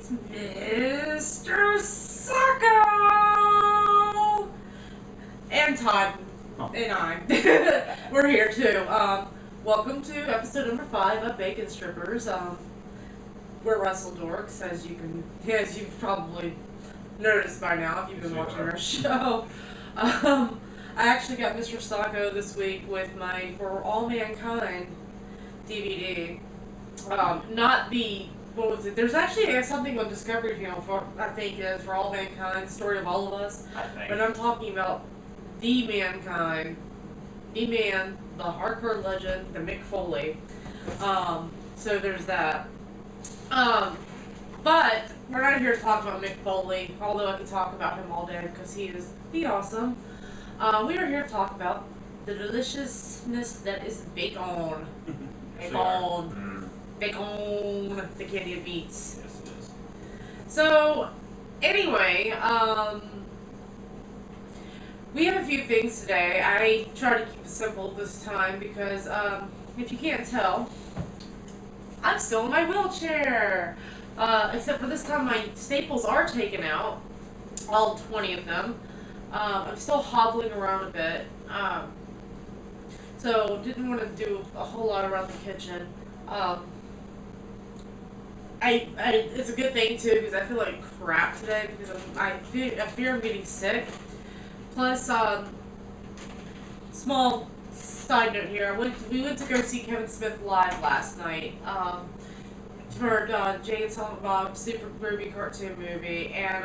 it's Mr. Sacco! And Todd. Oh. And I. We're here too. Welcome to episode number 5 of Bacon Strippers. We're Wrestle Dorks, as you've probably noticed by now if you've been watching our show. I actually got Mr. Sacco this week with my For All Mankind DVD. Not the, what was it? There's actually something on Discovery Channel for, I think it is, For All Mankind, Story of All of Us. I think. But I'm talking about the Mankind, the man, the hardcore legend, the Mick Foley. So there's that. But we're not here to talk about Mick Foley, although I could talk about him all day because he is awesome. We are here to talk about the deliciousness that is bacon. Bacon. Bacon. The candy of beats. Yes, it is. So, anyway, we have a few things today. I try to keep it simple this time because, if you can't tell, I'm still in my wheelchair. Except for this time my staples are taken out, all 20 of them. I'm still hobbling around a bit. So didn't want to do a whole lot around the kitchen. It's a good thing too because I feel like crap today because I fear I'm getting sick. Plus, small side note here. We went to go see Kevin Smith live last night for Jay and Silent Bob's Super Groovy cartoon movie, and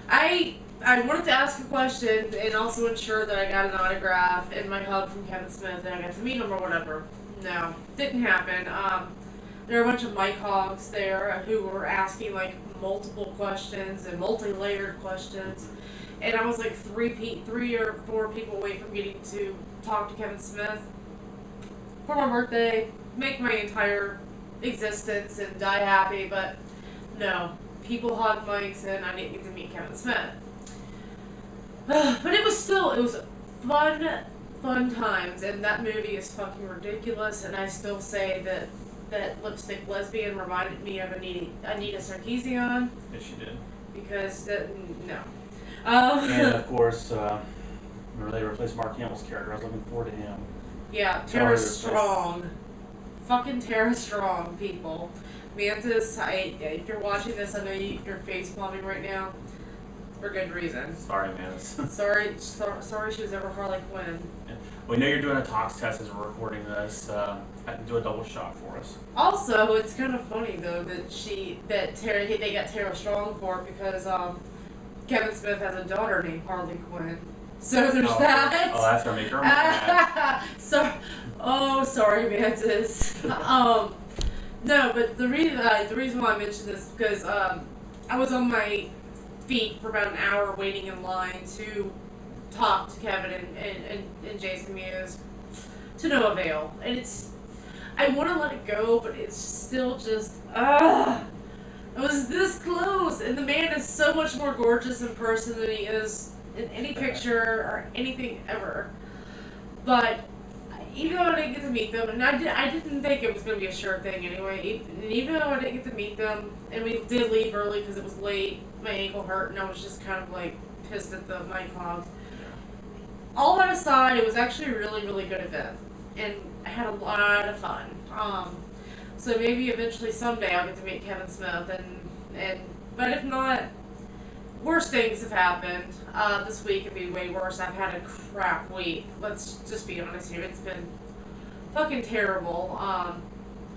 I wanted to ask a question and also ensure that I got an autograph and my hug from Kevin Smith and I got to meet him or whatever. No, didn't happen. There were a bunch of mic hogs there who were asking like multiple questions and multi-layered questions. And I was like three or four people away from getting to talk to Kevin Smith for my birthday, make my entire existence and die happy, but no, people hog mics and I didn't get to meet Kevin Smith. But it was fun times, and that movie is fucking ridiculous, and I still say that lipstick lesbian reminded me of Anita Sarkeesian. Yes, she did. Because, no. And of course, remember they replaced Mark Hamill's character. I was looking forward to him. Yeah, Tara Strong. Fucking Tara Strong, people. Mantis, if you're watching this, I know you're face palming right now. For good reason. Sorry, Mantis. sorry she was ever Harley Quinn. Yeah. We know you're doing a tox test as we're recording this. I can do a double shot for us. Also, it's kind of funny though that they got Tara Strong for it because Kevin Smith has a daughter named Harley Quinn. So there's that. Oh, that's gonna make her mad. Sorry, Mantis. No, but the reason why I mentioned this is because I was on my feet for about an hour waiting in line to talk to Kevin and Jason Mewes to no avail. And I want to let it go, but it's still just, I was this close. And the man is so much more gorgeous in person than he is in any picture or anything ever. But even though I didn't get to meet them, and I didn't think it was going to be a sure thing anyway, and even though I didn't get to meet them, and we did leave early because it was late, my ankle hurt, and I was just kind of like pissed at the mic hogs. All that aside, it was actually a really, really good event, and I had a lot of fun. So maybe eventually someday I'll get to meet Kevin Smith, but if not, worse things have happened. This week could be way worse. I've had a crap week. Let's just be honest here. It's been fucking terrible.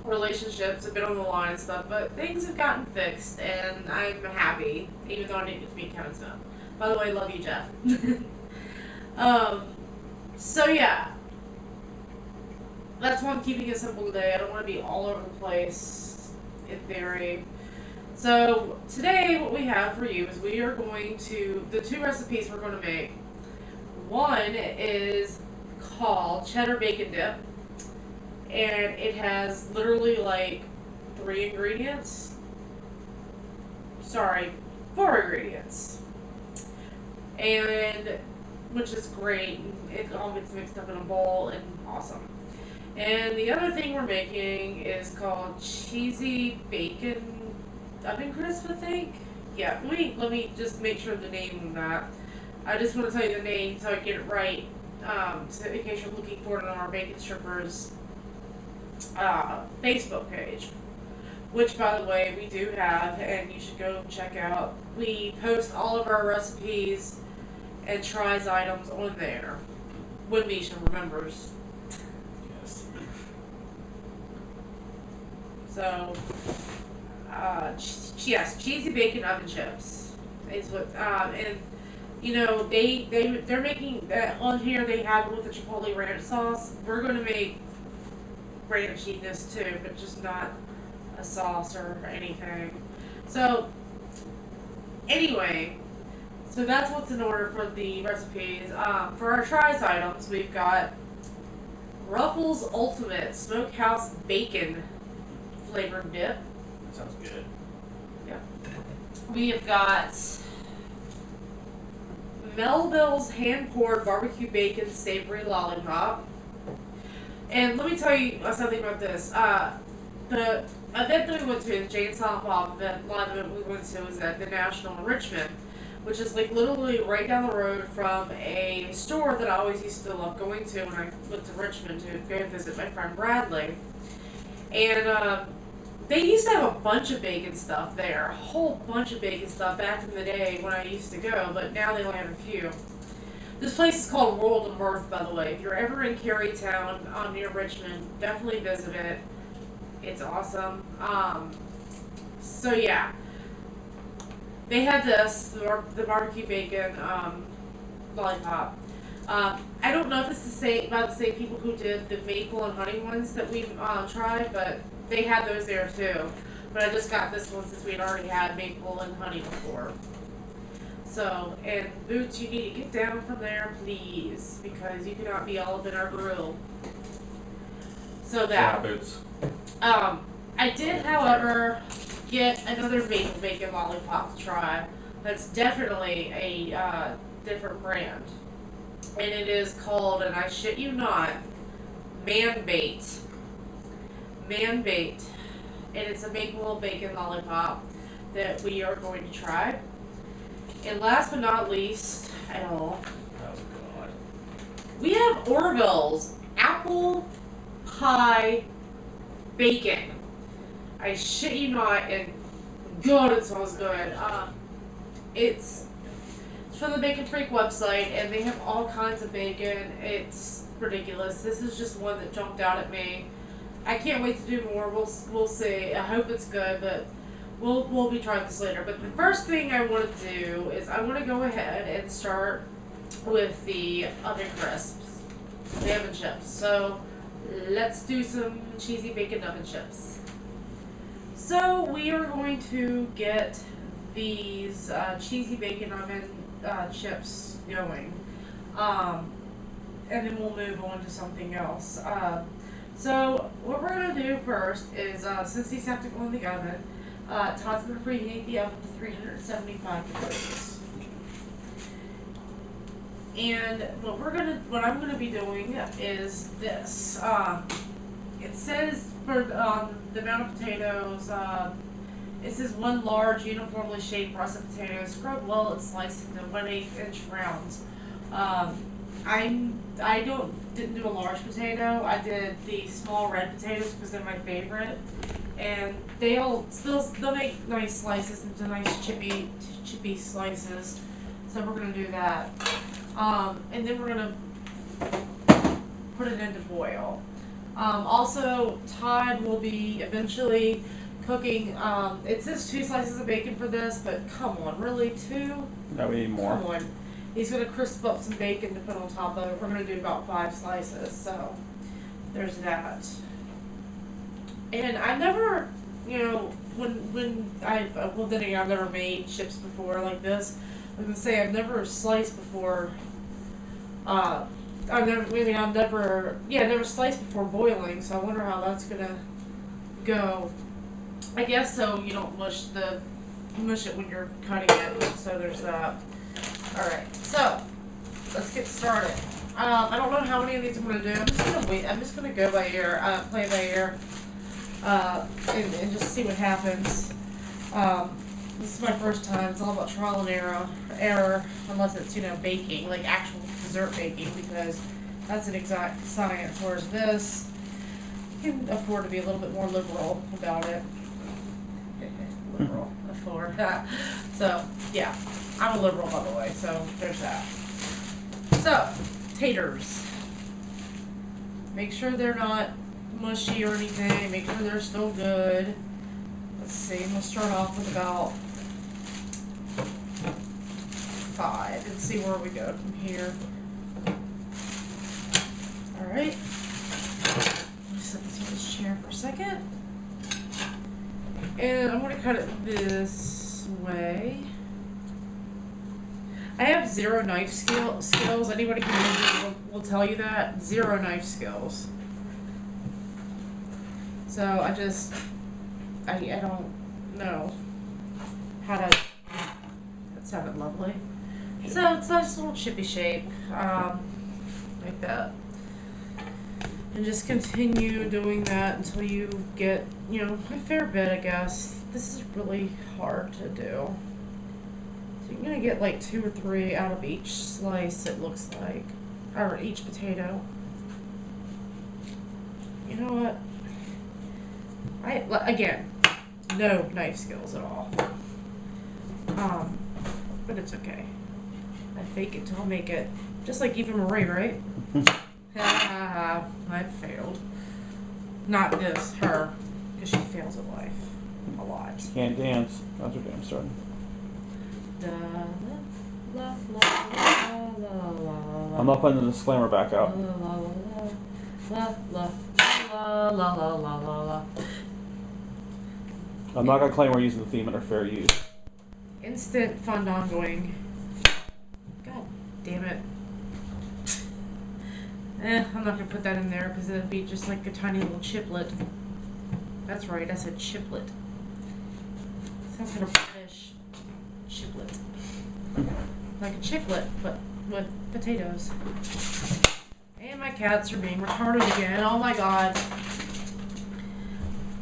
Relationships have been on the line and stuff, but things have gotten fixed, and I'm happy, even though I didn't get to meet Kevin Smith. By the way, love you, Jeff. So yeah. That's why I'm keeping it simple today. I don't want to be all over the place, in theory. So, today what we have for you is we are going to, the 2 recipes we're going to make. One is called Cheddar Bacon Dip. And it has literally like 3 ingredients. Sorry, 4 ingredients. And, which is great. It all gets mixed up in a bowl and awesome. And the other thing we're making is called cheesy bacon oven crisp, I think. Yeah, let me just make sure the name of that. I just want to tell you the name so I get it right. So in case you're looking for it on our Bacon Strippers Facebook page, which by the way we do have, and you should go check out. We post all of our recipes and tries items on there when Misha remembers. Yes. So, yes, cheesy bacon oven chips is what, and you know they're making that on here. They have it with the chipotle ranch sauce. We're gonna make ranch in this too, but just not a sauce or anything. So, anyway, so that's what's in order for the recipes. For our tries items, we've got Ruffles Ultimate Smokehouse Bacon flavored dip. That sounds good. Yeah. We have got Melville's hand poured barbecue bacon savory lollipop. And let me tell you something about this. The event that we went to, the Jane Silent Bob event, live event we went to, was at the National in Richmond, which is like literally right down the road from a store that I always used to love going to when I went to Richmond to go visit my friend Bradley. And they used to have a bunch of bacon stuff there, a whole bunch of bacon stuff back in the day when I used to go, but now they only have a few. This place is called World of Mirth, by the way. If you're ever in Carytown near Richmond, definitely visit it. It's awesome. So yeah, they had this, the barbecue bacon lollipop. I don't know if it's about the same people who did the maple and honey ones that we tried, but they had those there too. But I just got this one since we had already had maple and honey before. So, and Boots, you need to get down from there, please, because you cannot be all up in our grill. So that. Yeah, Boots. I did, however, get another maple bacon lollipop to try. That's definitely a different brand, and it is called, and I shit you not, Man Bait. Man Bait, and it's a maple bacon lollipop that we are going to try. And last but not least at all, Oh God. we have Orville's apple pie bacon. I shit you not, and God, it smells good. It's from the Bacon Freak website, and they have all kinds of bacon. It's ridiculous. This is just one that jumped out at me. I can't wait to do more. We'll see. I hope it's good, but we'll be trying this later. But the first thing I want to do is I want to go ahead and start with the oven crisps, the oven chips. So let's do some cheesy bacon oven chips. So we are going to get these cheesy bacon oven chips going, and then we'll move on to something else. So what we're going to do first is, since these have to go in the oven, Todd's going to preheat the oven to 375 degrees. And what I'm gonna be doing is this. It says for the amount of potatoes, it says 1 large uniformly shaped russet potato, scrubbed well and sliced into 1/8 inch rounds. I didn't do a large potato. I did the small red potatoes because they're my favorite, and they'll make nice slices into nice chippy slices. So we're gonna do that, and then we're gonna put it into boil. Also, Todd will be eventually cooking. It says 2 slices of bacon for this, but come on, really 2? No, we need more. Come on. He's going to crisp up some bacon to put on top of it. We're going to do about 5 slices, so there's that. And I've never, I've never made chips before like this. I was going to say I've never sliced before. I've never sliced before boiling, so I wonder how that's going to go. I guess so you don't mush it when you're cutting it, so there's that. Alright, so let's get started. I don't know how many of these I'm going to do. I'm just going to wait. I'm just going to go by ear, play by ear, and just see what happens. This is my first time. It's all about trial and error, unless it's, you know, baking, like actual dessert baking, because that's an exact science. Whereas this, you can afford to be a little bit more liberal about it. Liberal, afford that. So, yeah, I'm a liberal, by the way, so there's that. So, taters. Make sure they're not mushy or anything. Make sure they're still good. Let's see, we'll start off with about 5 and see where we go from here. Alright. Set this on this chair for a second. And I'm going to cut it this way. I have 0 knife skills. Anybody who will tell you that. 0 knife skills. So I don't know how to. That sounded lovely. So it's a nice little chippy shape, like that. And just continue doing that until you get, you know, a fair bit, I guess. This is really hard to do. So you're gonna get like 2 or 3 out of each slice, it looks like, or each potato. You know what? Again, no knife skills at all. But it's okay. I fake it till I make it. Just like Eva Marie, right? I failed. Not this, her. Because she fails at life. A lot. Can't dance. That's her damn starting. I'm not putting the disclaimer back out. I'm not gonna claim we're using the theme under fair use. Instant fun ongoing. God damn it. I'm not gonna put that in there because it'd be just like a tiny little chiplet. That's right, I said chiplet. Sounds kind of British. Chiplet. Like a chiclet, but with potatoes. And my cats are being retarded again. Oh my god.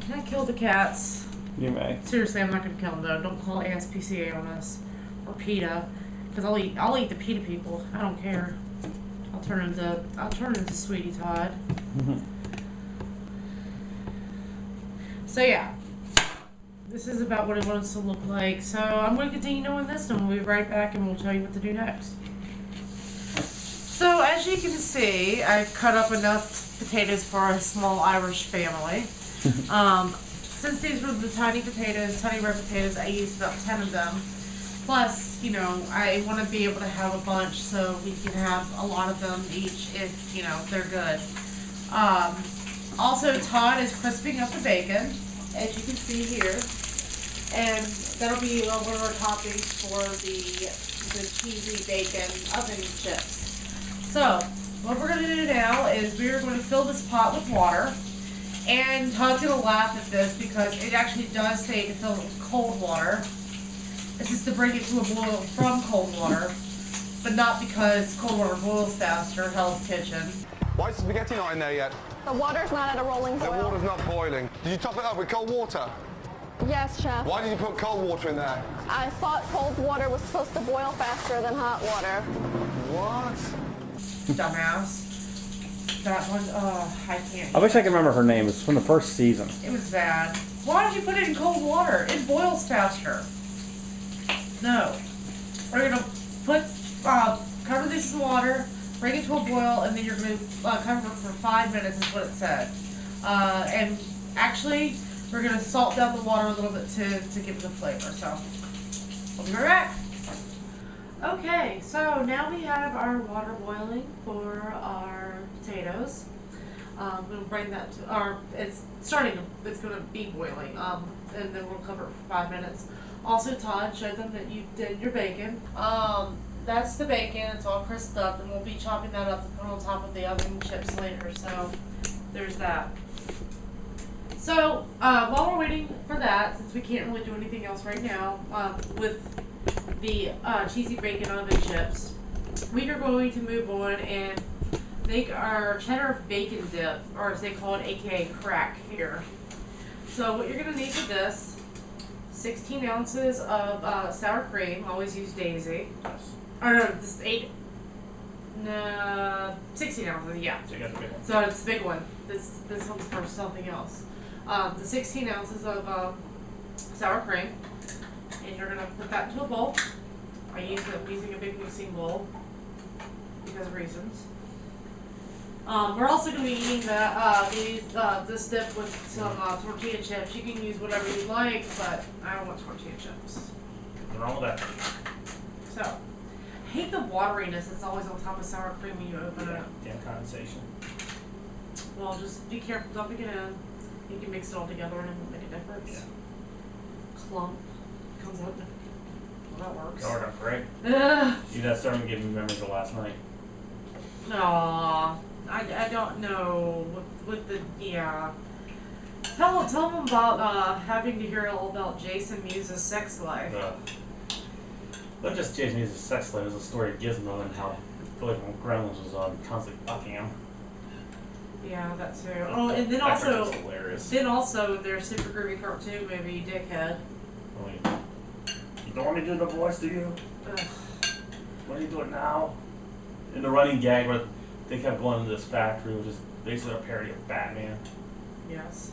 Can I kill the cats? You may. Seriously, I'm not gonna kill them though. Don't call ASPCA on us. Or PETA. Because I'll eat the PETA people. I don't care. I'll turn into Sweetie Todd. So yeah. This is about what it wants to look like. So I'm going to continue doing this and we'll be right back and we'll tell you what to do next. So as you can see, I've cut up enough potatoes for a small Irish family. Since these were the tiny potatoes, tiny red potatoes, I used about 10 of them. Plus, you know, I want to be able to have a bunch so we can have a lot of them each if, you know, they're good. Also, Todd is crisping up the bacon, as you can see here. And that'll be one of our toppings for the cheesy bacon oven chips. So, what we're going to do now is we're going to fill this pot with water. And Todd's going to laugh at this because it actually does say to fill it with cold water. This is to bring it to a boil from cold water, but not because cold water boils faster. Hell's Kitchen. Why is the spaghetti not in there yet? The water's not at a rolling boil. The water's not boiling. Did you top it up with cold water? Yes, Chef. Why did you put cold water in there? I thought cold water was supposed to boil faster than hot water. What? Dumbass. That one, I can't. I wish I could remember her name. It's from the first season. It was bad. Why did you put it in cold water? It boils faster. No. We're gonna put, cover this in water, bring it to a boil, and then you're gonna cover it for 5 minutes is what it said. And actually, we're gonna salt down the water a little bit to give it the flavor. So, we'll be right back. Okay, so now we have our water boiling for our potatoes. We'll bring that to it's gonna be boiling. And then we'll cover it for 5 minutes. Also, Todd showed them that you did your bacon. That's the bacon, it's all crisped up, and we'll be chopping that up to put on top of the oven chips later, so there's that. So, while we're waiting for that, since we can't really do anything else right now, with the cheesy bacon oven chips, we are going to move on and make our cheddar bacon dip, or as they call it, aka crack here. So what you're going to need for this, 16 ounces of sour cream. Always use Daisy. Yes. Or no, this is 16 ounces. Yeah. So you got the big one. So it's the big one. This one's for something else. The 16 ounces of sour cream, and you're gonna put that into a bowl. I'm using a big mixing bowl because of reasons. We're also going to be eating this dip with some tortilla chips. You can use whatever you like, but I don't want tortilla chips. Nothing wrong with that. So, I hate the wateriness that's always on top of sour cream when you open it. Damn condensation. Well, just be careful dumping it in. You can mix it all together and it won't make a difference. Yeah. Clump comes out. Well, that works. That worked out great. Ugh. See, that's starting to give me memories of last night. Aww. I don't know with the yeah. Tell them about having to hear all about Jason Mewes' sex life. Not just Jason Mewes' sex life, it was a story of Gizmo and how Billy from Gremlins was constantly fucking him. Yeah, that too. Oh, and then That also, was hilarious. their super groovy cartoon movie, Dickhead. You don't want me to do the voice, do you? Ugh. What are you doing now? In the running gag where they kept going into this factory, which is basically a parody of Batman. Yes.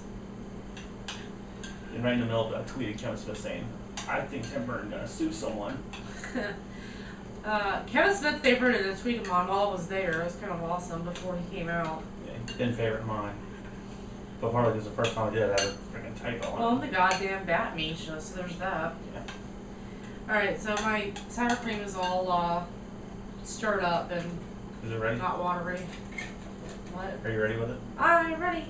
And right in the middle of that tweet, Kevin Smith saying, I think Tim Burton's gonna sue someone. Kevin Smith favored in a tweet of mine while I was there. It was kind of awesome before he came out. Yeah, didn't favorite mine. But partly because the first time I did it, I had a freaking typo on Well, it. I'm the goddamn Batmisha, so there's that. Yeah. Alright, so my sour cream is all stirred up and Is it ready? not watery. What? Are you ready with it? I'm ready.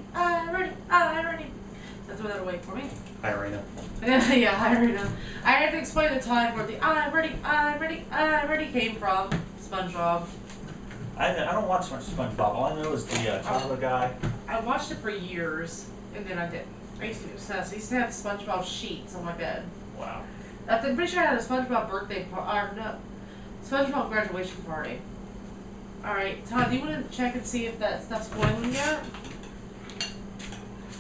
That's what that'll wait for me. Hi, Arena. Yeah, hi, Rena. I had to explain the time where the I'm ready came from. SpongeBob. I don't watch much SpongeBob. All I know is the chocolate guy. I watched it for years, and then I didn't. I used to be obsessed. I used to have SpongeBob sheets on my bed. Wow. I'm pretty sure I had a SpongeBob birthday party. No, SpongeBob graduation party. Alright, Todd, do you want to check and see if that stuff's boiling yet?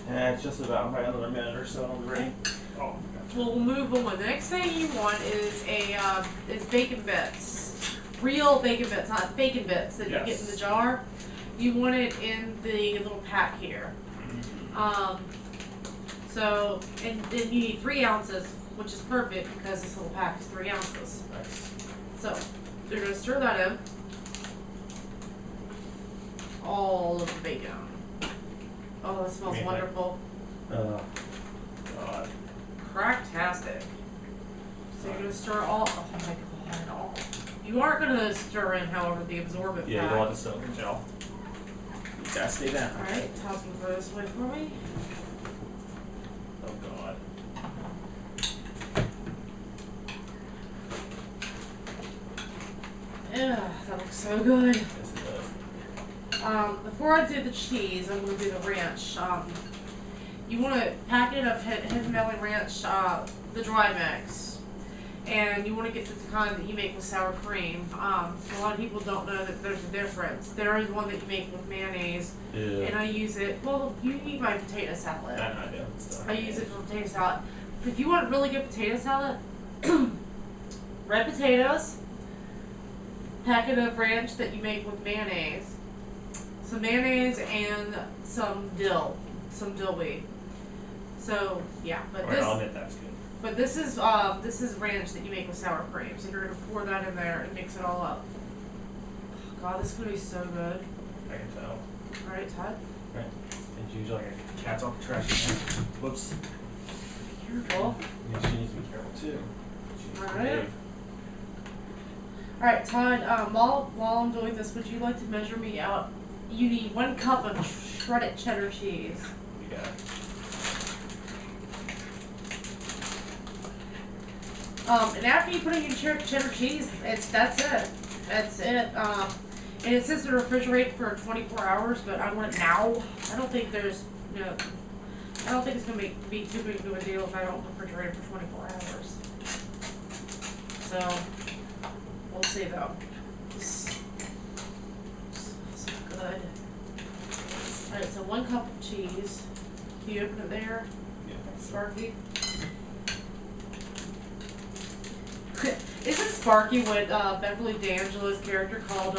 Yeah, it's just about right another minute or so. I'm ready. Oh, Well, we'll move on. The next thing you want is is bacon bits. Real bacon bits, not bacon bits that you get in the jar. You want it in the little pack here. So, and then you need 3 ounces, which is perfect because this little pack is 3 ounces. nice. So, you're going to stir that in. All of the bacon. Oh, that smells Amazing. wonderful. God. Cracktastic. So you're going to stir all, oh my god, all. You aren't going to stir in, however, the absorbent Yeah, you pack. don't want the silicone gel. You gotta stay down. Alright, Todd's going to throw this away for me. Oh, God. Yeah, that looks so good. Yes, it does. Before I do the cheese, I'm going to do the ranch. You want to pack it of Hidden Valley Ranch, the dry mix. And you want to get the kind that you make with sour cream. A lot of people don't know that there's a difference. There is one that you make with mayonnaise. Yeah. And I use it, well, you eat my potato salad. I do. I use it for potato salad. If you want really good potato salad, red potatoes, packet of ranch that you make with mayonnaise, some mayonnaise, and some dill weed. So yeah, but Alright, I'll admit that's good. but this is ranch that you make with sour cream. So you're gonna pour that in there and mix it all up. Oh, God, this is gonna be so good. I can tell. All right, Todd. Right. As usual, like a cat's off the trash can. Whoops. Careful. Yeah, she needs to be careful too. She's Alright. brave. All right, Todd. While I'm doing this, would you like to measure me out? You need 1 cup of shredded cheddar cheese. You got it. And after you put in your cheddar cheese, that's it. That's it. And it says to refrigerate for 24 hours, but I want it now. I don't think there's, I don't think it's gonna be too big of a deal if I don't refrigerate it for 24 hours. So we'll see though. This smells good. All right, so 1 cup of cheese. Can you open it there, Yeah. Sparky? Sparky with Beverly D'Angelo's character called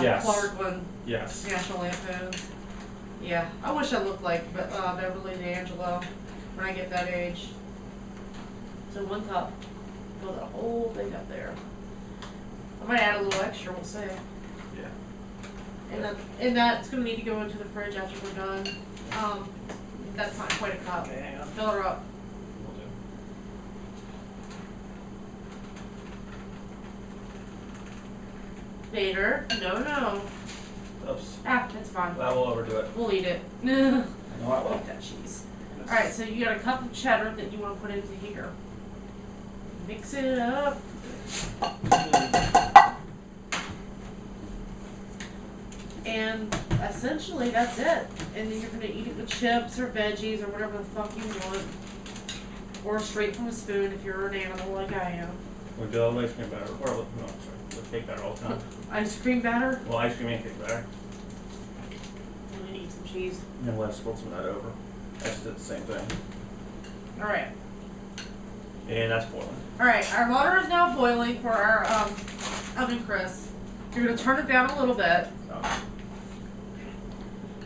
Yes. Clark when Yes. National Lampoon. Yeah, I wish I looked like Beverly D'Angelo when I get that age. So one top, fill that whole thing up there. I might add a little extra, we'll see. Yeah. And that's gonna need to go into the fridge after we're done. That's not quite a cup. Okay, hang on. Fill her up. Will do. Vader, no. Oops. Ah, that's fine. That will overdo it. We'll eat it. I know I will. Like that cheese. Alright, so you got a cup of cheddar that you want to put into here. Mix it up. And essentially that's it. And then you're going to eat it with chips or veggies or whatever the fuck you want. Or straight from a spoon if you're an animal like I am. We'll go ice cream batter. Or, no, sorry. With cake batter all the time. Ice cream batter. Well, ice cream and cake batter. And then eat some cheese. And then we'll have to spill some of that over. That's the same thing. Alright. And that's boiling. Alright, our water is now boiling for our oven crisp. You're going to turn it down a little bit. Oh.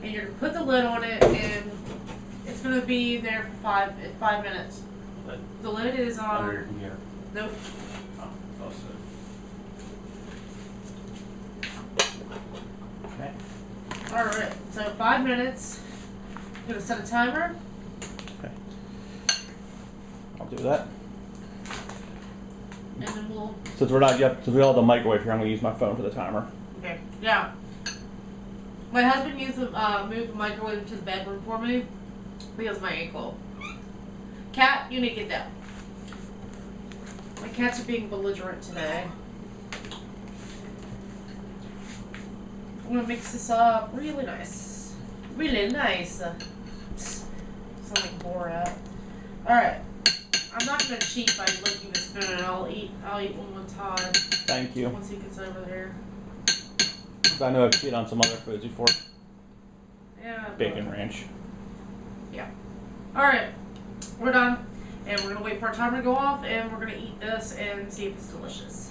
And you're going to put the lid on it, and it's going to be there for 5 minutes. Lid. The lid is Under your on. computer. Nope. Oh, close to it. Okay. Alright, so 5 minutes. I'm going to set a timer. Okay. I'll do that. And then we'll. Since we're not yet, since we all have the microwave here, I'm gonna use my phone for the timer. Okay, yeah. My husband moved the microwave to the bedroom for me because of my ankle. Cat, you need to get down. My cats are being belligerent today. I'm gonna mix this up really nice. Really nice. Sound like Borat. Alright. I'm not gonna cheat by licking the spoon, and I'll eat one time. Thank you. Once he gets over there. 'Cause I know I've cheated on some other foods before. Yeah. Bacon ranch. Yeah. Alright. We're done. And we're gonna wait for our timer to go off, and we're gonna eat this and see if it's delicious.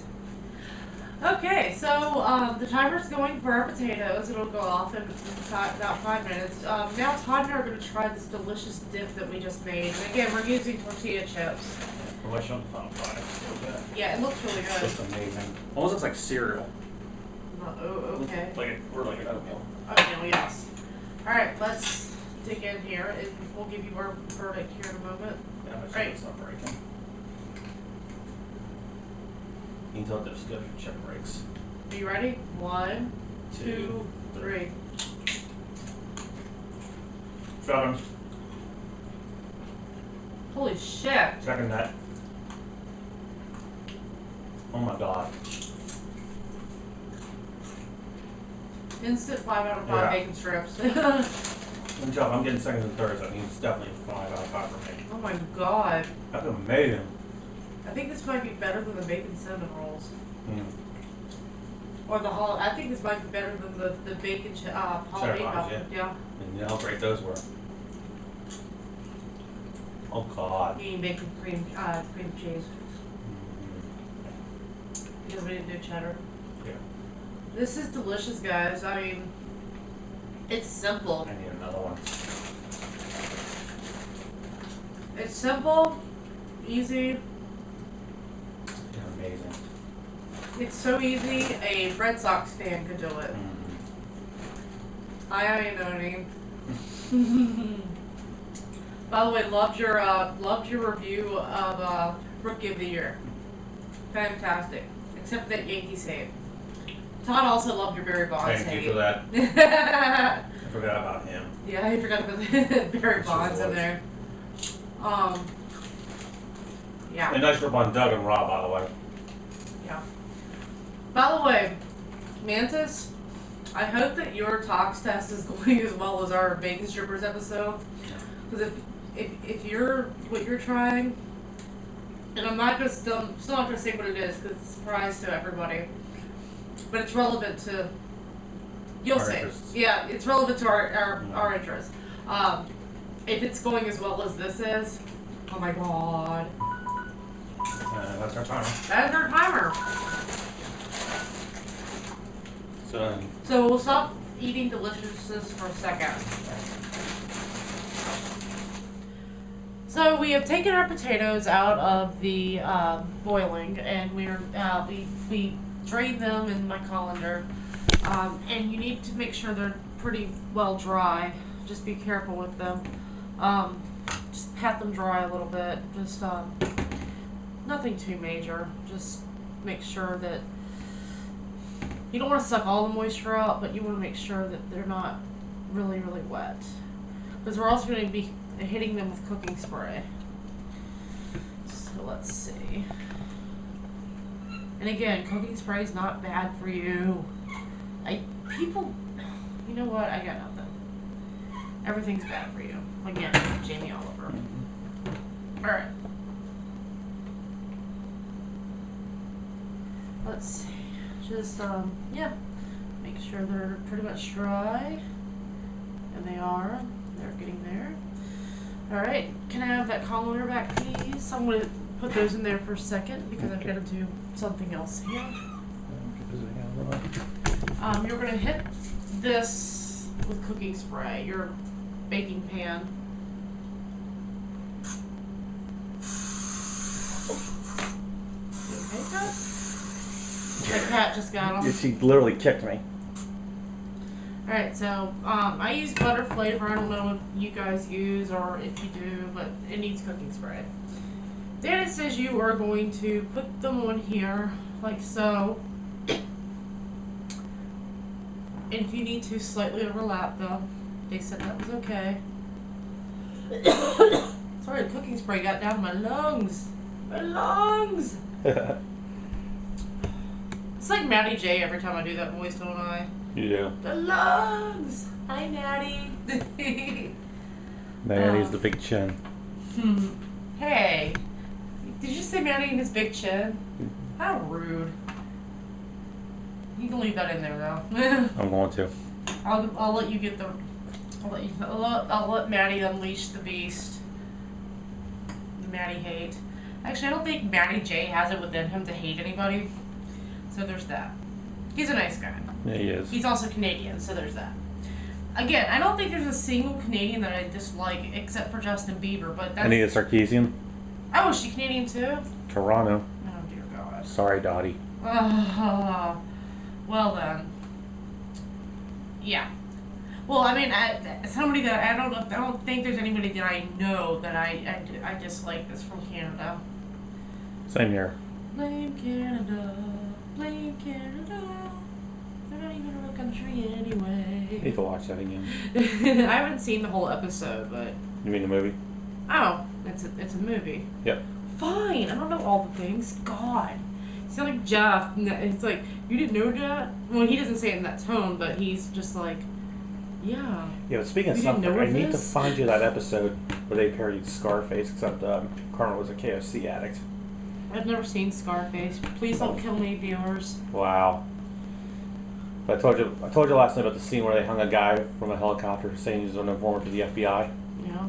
Okay, so the timer's going for our potatoes. It'll go off in about 5 minutes. Now Todd and I are going to try this delicious dip that we just made. And again, we're using tortilla chips. We're watching on the final product. Yeah, it looks really good. It's amazing. Almost looks like cereal. Oh, okay. We're like an oatmeal. Okay, yes. Alright, let's dig in here, and we'll give you our verdict here in a moment. Yeah, I'm Right. It's not breaking. You can tell if the chip breaks. Are you ready? 1, 2, 3. 7. Holy shit. Second that. Oh my god. Instant 5 out of 5 Yeah. bacon strips. Good job. I'm getting seconds and thirds. That means definitely 5 out of 5 for me. Oh my god. That's amazing. I think this might be better than the bacon cinnamon rolls. Mm. Or the whole. I think this might be better than the bacon holiday Cheddar bombs, muffin. Yeah. And you know how great those were. Oh god. You need bacon cream cheese because we didn't do cheddar. Yeah. This is delicious, guys. I mean, it's simple. I need another one. It's simple, easy. They're amazing. It's so easy. A Red Sox fan could do it. Hi, Iannone. By the way, loved your review of Rookie of the Year. Fantastic. Except for that Yankees hate. Todd also loved your Barry Bonds Thank hate. you for that. I forgot about him. Yeah, I forgot about the Barry It's Bonds just in there. Yeah. And nice work on Doug and Rob, by the way. Yeah. By the way, Mantis, I hope that your tox test is going as well as our bacon strippers episode. Because if you're what you're trying, and I'm not gonna still not gonna say what it is because it's a surprise to everybody, but it's relevant to you'll Our see. interests. Yeah, it's relevant to our interests. If it's going as well as this is, oh my god. That's That's our timer. That's our timer. So we'll stop eating deliciousness for a second. So we have taken our potatoes out of the boiling, and we drained them in my colander. And you need to make sure they're pretty well dry. Just be careful with them. Just pat them dry a little bit. Just nothing too major. Just make sure that you don't want to suck all the moisture out, but you want to make sure that they're not really, really wet. Because we're also going to be hitting them with cooking spray. So let's see. And again, cooking spray is not bad for you. People, you know what? I got nothing. Everything's bad for you. Again, Jamie Oliver. Alright. Let's see. Just, yeah. Make sure they're pretty much dry. And they are. They're getting there. Alright. Can I have that colander back, please? I'm going to put those in there for a second because I've got to do something else here. You're going to hit this with cooking spray, your baking pan. You okay, Kat? The cat just got him. She literally kicked me. Alright, so I use butter flavor. I don't know what you guys use or if you do, but it needs cooking spray. Then it says you are going to put them on here, like so. And if you need to, slightly overlap them. They said that was okay. Sorry, the cooking spray got down my lungs. My lungs! It's like Maddie J every time I do that voice, don't I? Yeah. The lungs! Hi, Maddie. Maddie's the big chin. Hey. Did you say Maddie and his big chin? How rude. You can leave that in there, though. I'm going to. I'll let you get the... I'll let Maddie unleash the beast. The Maddie hate. Actually, I don't think Maddie J has it within him to hate anybody. So there's that. He's a nice guy. Yeah, he is. He's also Canadian, so there's that. Again, I don't think there's a single Canadian that I dislike except for Justin Bieber, but that's... Anita Sarkeesian? Oh, is she Canadian too? Toronto. Oh, dear God. Sorry, Dottie. Well then. Yeah. Well, I mean, somebody that I don't think there's anybody that I know that I dislike that's from Canada. Same here. Blame Canada, blame Canada. They're not even a real country anyway. Need to watch that again. I haven't seen the whole episode, but You mean the movie? oh, it's a movie. Yep. Fine, I don't know all the things. God. You sound like Jeff. It's like, you didn't know that? Well, he doesn't say it in that tone, but he's just like, yeah. Yeah, but speaking of You didn't something, know I need to this? find you that episode where they parodied Scarface, except Carmen was a KFC addict. I've never seen Scarface. Please don't kill me, viewers. Wow. But I told you last night about the scene where they hung a guy from a helicopter saying he was an informant for the FBI. Yeah.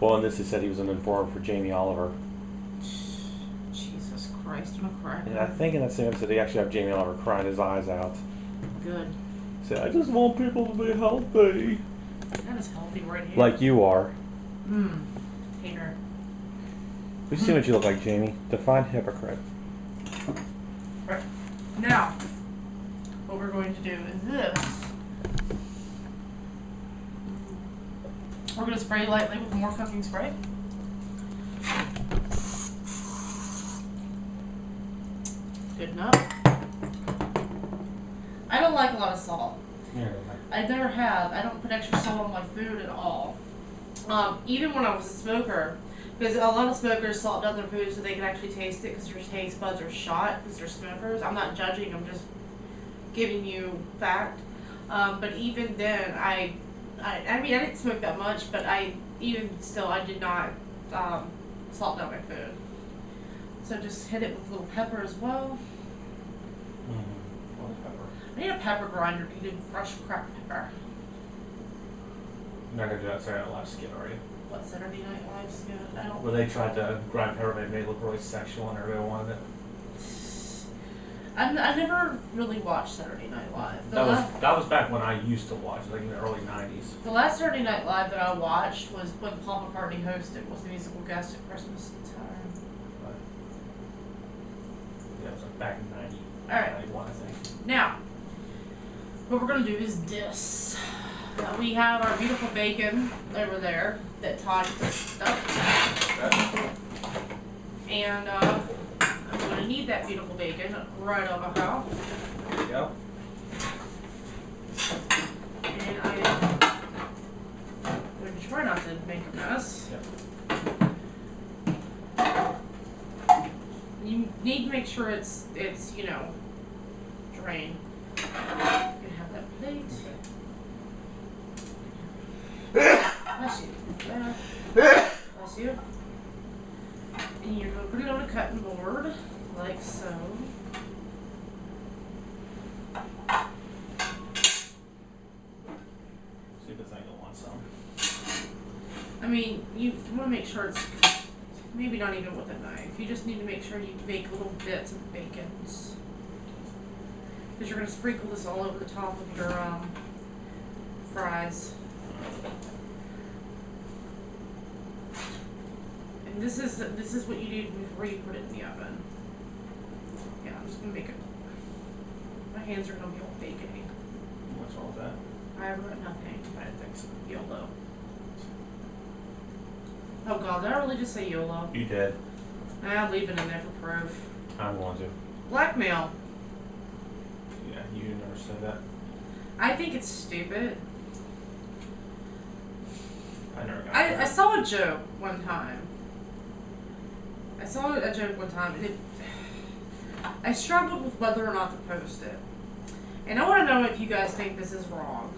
Well, in this he said he was an informant for Jamie Oliver. Jesus Christ, I'm a cracker. And I think in that same episode they actually have Jamie Oliver crying his eyes out. Good. He said, I just want people to be healthy. That is healthy right here. Like you are. Hater. We see what you look like, Jamie. Define hypocrite. Right. Now, what we're going to do is this. We're going to spray lightly with more cooking spray. Good enough. I don't like a lot of salt. Yeah. I never have. I don't put extra salt on my food at all. Even when I was a smoker, because a lot of smokers salt down their food so they can actually taste it because their taste buds are shot because they're smokers. I'm not judging. I'm just giving you fact. But even then, I mean, I didn't smoke that much, but I did not salt down my food. So just hit it with a little pepper as well. I need a pepper grinder to do fresh cracked pepper. You're not going to do that, sorry, I don't last skit, are you? what Saturday Night Live's good. I don't. Where they tried to grind everybody, made it look really sexual, and everybody wanted it. I never really watched Saturday Night Live. That was back when I used to watch, like in the early '90s. The last Saturday Night Live that I watched was when Paul McCartney hosted, was the musical guest at Christmas time. But, yeah, it was like back in '90. Alright. 91, I think. Now, what we're going to do is this. We have our beautiful bacon over there that Todd just up. And I'm going to need that beautiful bacon right over here. There you go. And I am going to try not to make a mess. Yep. You need to make sure it's you know, drained. You can have that plate. Bless you. Bless you. And you're going to put it on a cutting board, like so. See if this angle wants some. I mean, you want to make sure it's maybe not even with a knife. You just need to make sure you make little bits of bacons. Because you're going to sprinkle this all over the top of your fries. And this is what you do before you put it in the oven. Yeah, I'm just going to make it. My hands are going to be all bacony. What's wrong with that? I wrote nothing. I didn't think so. YOLO. Oh god, did I really just say YOLO? You did. I'll leave it in there for proof. I'm going to. Blackmail. Yeah, you never said that. I think it's stupid. I never got I that. saw a joke one time. And I struggled with whether or not to post it. And I want to know if you guys think this is wrong.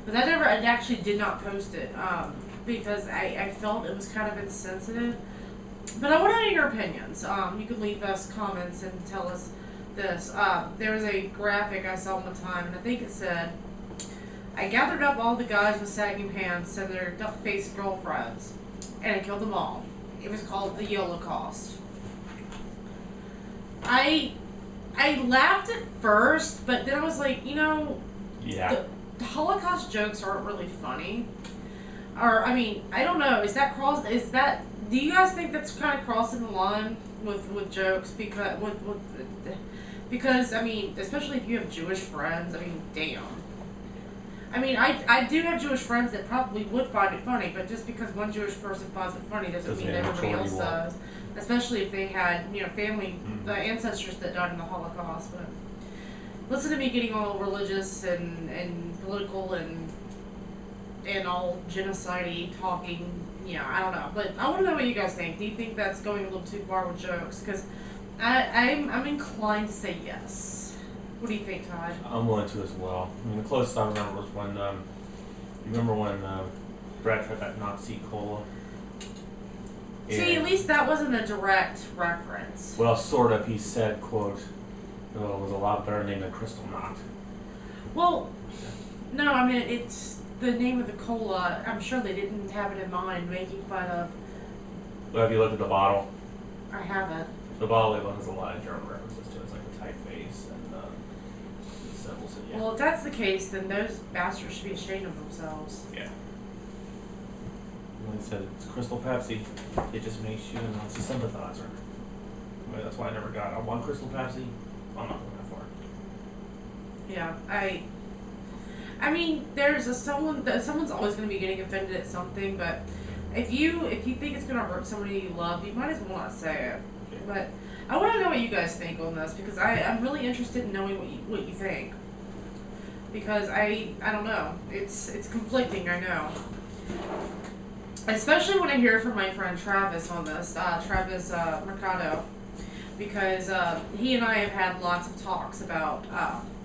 Because I actually did not post it. Because I felt it was kind of insensitive. But I want to know your opinions. You can leave us comments and tell us this. There was a graphic I saw one time, and I think it said, I gathered up all the guys with sagging pants and their duck-faced girlfriends, and I killed them all. It was called the Holocaust. I laughed at first, but then I was like, you know, Yeah. the Holocaust jokes aren't really funny. Or, I mean, I don't know. Do you guys think that's kind of crossing the line with jokes? Because, I mean, especially if you have Jewish friends, I mean, damn. I mean, I do have Jewish friends that probably would find it funny, but just because one Jewish person finds it funny doesn't mean everybody else does. Especially if they had, you know, family, ancestors that died in the Holocaust. But listen to me getting all religious and political and all genocide-y talking. Yeah, I don't know. But I want to know what you guys think. Do you think that's going a little too far with jokes? Because I'm inclined to say yes. What do you think, Todd? I'm willing to as well. I mean, the closest I remember was when, you remember when Brad tried that Nazi cola? See, at least that wasn't a direct reference. Well, sort of. He said, quote, "Oh, it was a lot better name than Crystal Knot." Well, no, I mean, it's the name of the cola. I'm sure they didn't have it in mind, making fun of. Well, if you look at the bottle, I haven't. the bottle label has a lot of German references to it. It's like a typeface and symbols. And yeah. Well, if that's the case, then those bastards should be ashamed of themselves. Yeah. When they said it's Crystal Pepsi, it just makes you a sympathizer. Well, that's why I never got it. I want Crystal Pepsi. I'm not going that far. Yeah, I mean, someone's always going to be getting offended at something, but if you think it's going to hurt somebody you love, you might as well not say it. Okay. But I want to know what you guys think on this, because I'm really interested in knowing what you think. Because I don't know, it's conflicting, I know. Especially when I hear from my friend Travis on this, Travis Mercado, because he and I have had lots of talks about,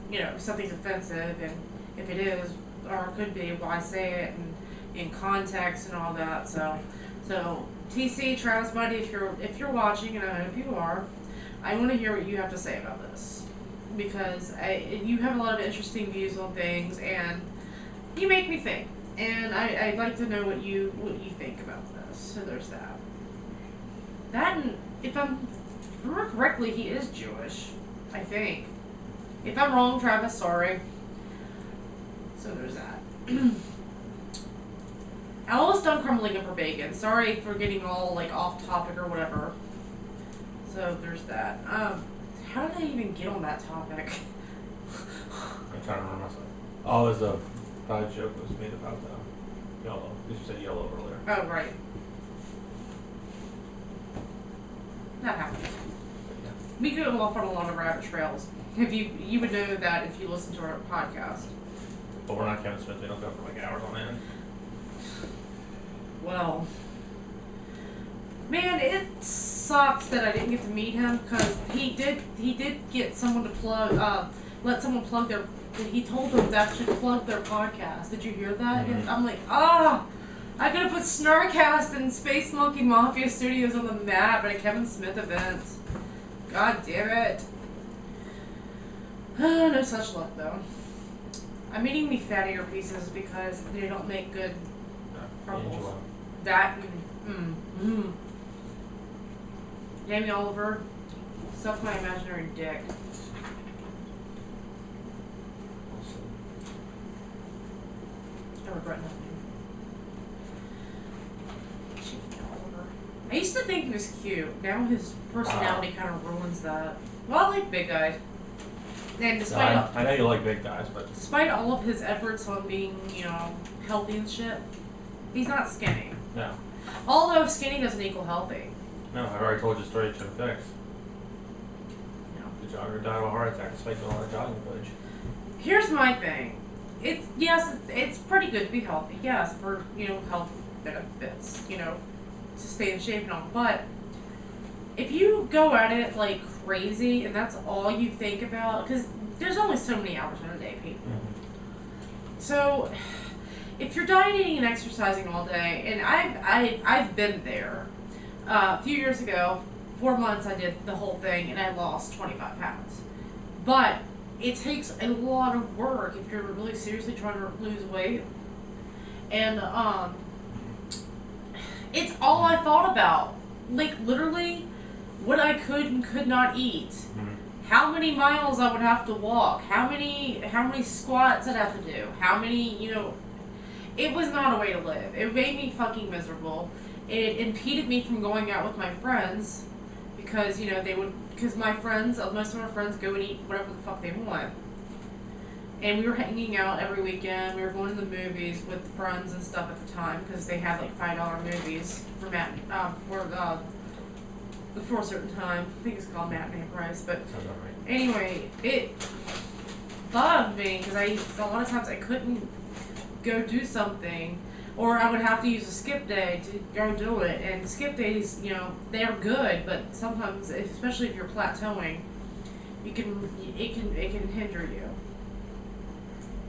you know, something's offensive, and if it is, or it could be, why say it, and in context and all that. So TC, Travis buddy, if you're watching, and I hope you are, I want to hear what you have to say about this, because you have a lot of interesting views on things, and you make me think. And I'd like to know what you think about this. So there's that. That, and if I remember correctly, he is Jewish, I think. If I'm wrong, Travis, sorry. So there's that. I almost done crumbling up for bacon. Sorry for getting all like off topic or whatever. So there's that. How did I even get on that topic? I'm trying to remember myself. Oh, there's a joke that was made about the yellow. You said yellow earlier. Oh, right. That happens. Yeah. We go off on a lot of rabbit trails. If you would know that if you listen to our podcast. But we're not Kevin Smith. We don't go for like hours on end. Well, man, it sucks that I didn't get to meet him because he did get someone to let someone plug their. He told them that should plug their podcast. Did you hear that? Mm-hmm. And I'm like, I could have put Snarkcast and Space Monkey Mafia Studios on the map at a Kevin Smith event. God damn it. No such luck though. I'm eating the fattier pieces because they don't make good crumbles. That, Jamie Oliver, suck my imaginary dick. I regret nothing. Jamie Oliver. I used to think he was cute. Now his personality kind of ruins that. Well, I like big guys. And despite I know you like big guys, but despite all of his efforts on being, healthy and shit, he's not skinny. no. Although skinny doesn't equal healthy. No, I've already told you the story of Jim Fix. No. The jogger died of a heart attack despite doing a lot of jogging footage. Here's my thing. It's pretty good to be healthy. Yes, for health benefits. To stay in shape and all. But if you go at it like crazy and that's all you think about, because there's only so many hours in a day, people. Mm-hmm. So if you're dieting and exercising all day, and I've been there. A few years ago, 4 months I did the whole thing and I lost 25 pounds. But it takes a lot of work if you're really seriously trying to lose weight. And it's all I thought about. Like literally what I could and could not eat. Mm-hmm. How many miles I would have to walk, how many squats I'd have to do, how many, it was not a way to live. It made me fucking miserable. It impeded me from going out with my friends because, because most of my friends go and eat whatever the fuck they want. And we were hanging out every weekend. We were going to the movies with friends and stuff at the time because they had like $5 movies for for a certain time. I think it's called matinee price, but Sounds about right. anyway, it bugged me because a lot of times I couldn't go do something, or I would have to use a skip day to go do it. And skip days, they are good, but sometimes, especially if you're plateauing, it can hinder you.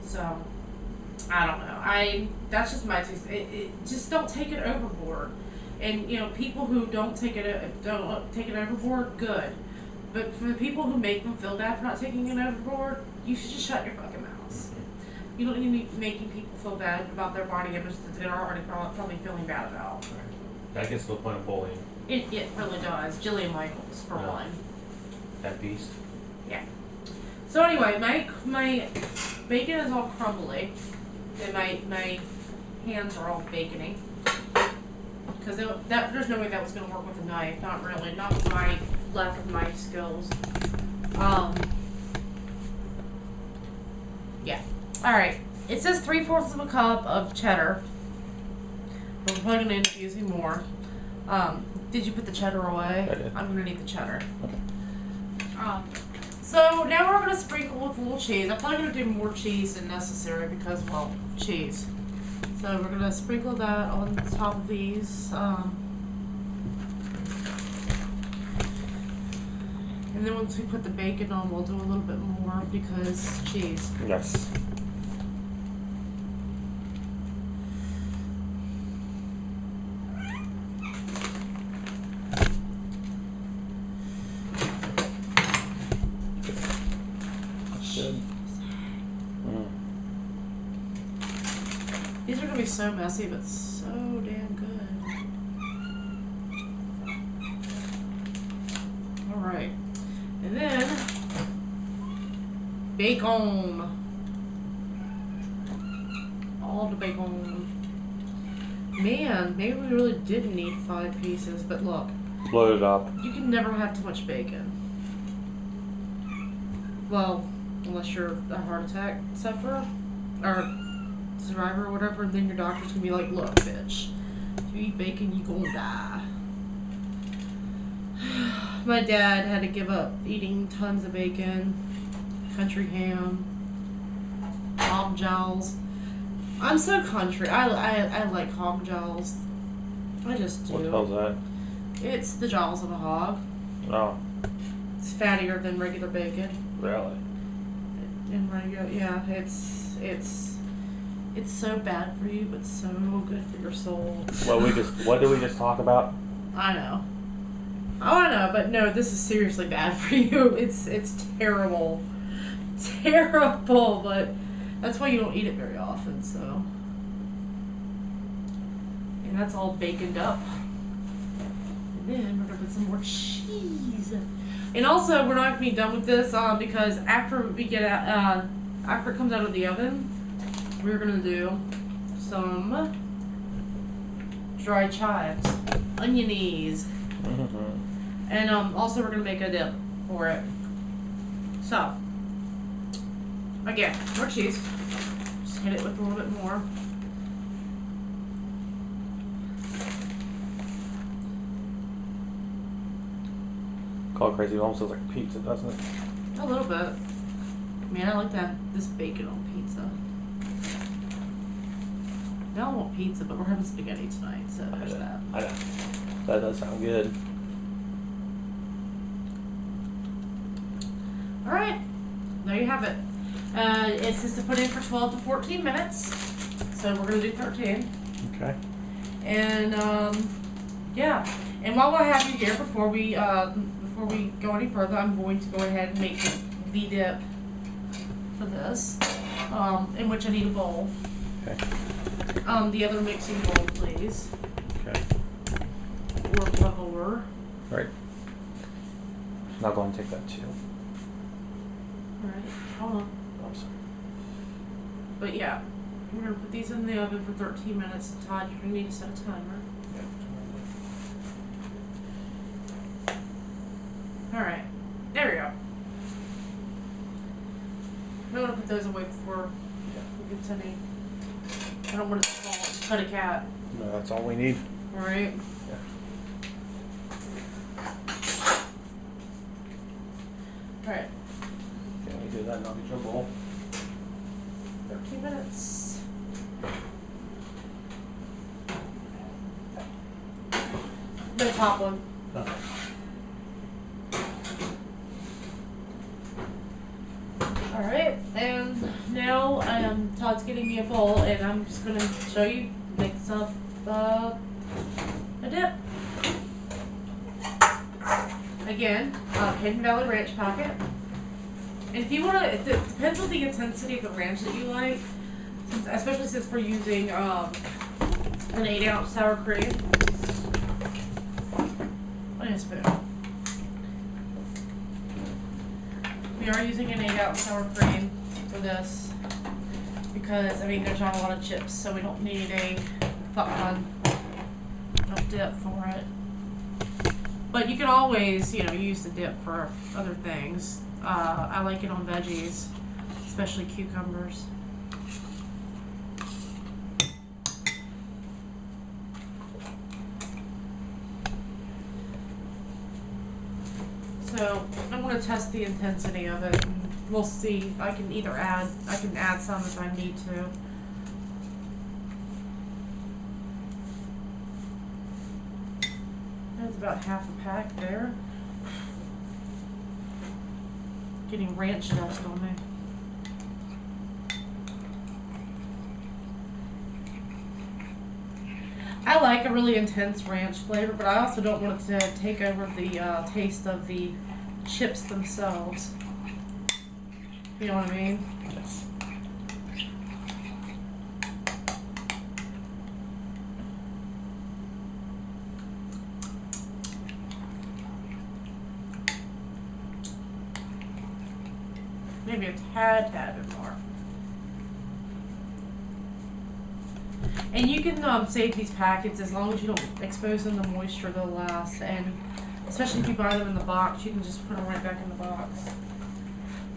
So I don't know. That's just my taste. Just don't take it overboard. And people who don't take it overboard, good. But for the people who make them feel bad for not taking it overboard, you should just shut your fucking mouths. You don't need to be making people feel bad about their body image that they're already probably feeling bad about. That gets to the point of bullying. It really does. Jillian Michaels, for one. That beast. Yeah. So anyway, my bacon is all crumbly, and my hands are all bacony. Because there's no way that was going to work with a knife. Not really. Not with my lack of knife skills. Yeah. Alright. It says 3/4 of a cup of cheddar. But we're probably going to end up using more. Did you put the cheddar away? I did. I'm going to need the cheddar. Okay. So now we're going to sprinkle with a little cheese. I'm probably going to do more cheese than necessary because, well, cheese. So we're going to sprinkle that on top of these. And then once we put the bacon on, we'll do a little bit more because cheese. Yes. These are gonna be so messy, but so damn good. Alright. And then bacon. All the bacon. Man, maybe we really did need 5 pieces, but look. Load it up. You can never have too much bacon. Well, unless you're a heart attack sufferer or survivor or whatever, then your doctor's gonna be like, look, bitch, if you eat bacon, you gonna die. My dad had to give up eating tons of bacon, country ham, hog jowls. I'm so country. I like hog jowls. I just do. What the hell's that? It's the jowls of a hog. Oh, It's fattier than regular bacon. really? And regular, yeah, it's so bad for you, but so good for your soul. What did we just talk about? I know. Oh, I know, but no, this is seriously bad for you. It's terrible, terrible. But that's why you don't eat it very often. So, and that's all baconed up. And then we're gonna put some more cheese. And also, we're not gonna be done with this because after we get out, after it comes out of the oven, we're gonna do some dried chives, onionies, and also we're gonna make a dip for it. So, again, more cheese. Just hit it with a little bit more. Call it crazy. It almost looks like pizza, doesn't it? A little bit. Man, I like that. This bacon on pizza. I don't want pizza, but we're having spaghetti tonight, so there's that. I know. That does sound good. Alright, there you have it. It says to put in for 12 to 14 minutes, so we're going to do 13. Okay. And, yeah. And while I have you here, before we go any further, I'm going to go ahead and make the dip for this, in which I need a bowl. Okay. The other mixing bowl, please. Okay. Or leveler. Right. Now go and take that too. Alright, hold on. I'm sorry. But yeah, we're going to put these in the oven for 13 minutes. Todd, you're going to need to set a timer. Alright, there we go. I'm going to put those away before we get to any. I don't want it to fall and cut a cat. No, that's all we need. Alright. Yeah. Alright, Yeah, we do that and I'll get your bowl. 13 minutes. The top one. Okay. Alright, and now Todd's getting me a bowl, and I'm just going to show you, mix up a dip. Again, Hidden Valley Ranch packet. And if you want to, it depends on the intensity of the ranch that you like, especially since we're using an 8-ounce sour cream. And a spoon. We are using an 8-ounce sour cream for this because, I mean, there's not a lot of chips, so we don't need a fuck ton of dip for it. But you can always, you know, use the dip for other things. I like it on veggies, especially cucumbers. So I'm going to test the intensity of it, and we'll see. I can add some if I need to. That's about half a pack there. Getting ranch dust on me. I like a really intense ranch flavor, but I also don't want it to take over the taste of the chips themselves. You know what I mean? Yes. Maybe a tad bit more. And you can save these packets as long as you don't expose them to moisture, they'll last. And especially if you buy them in the box, you can just put them right back in the box.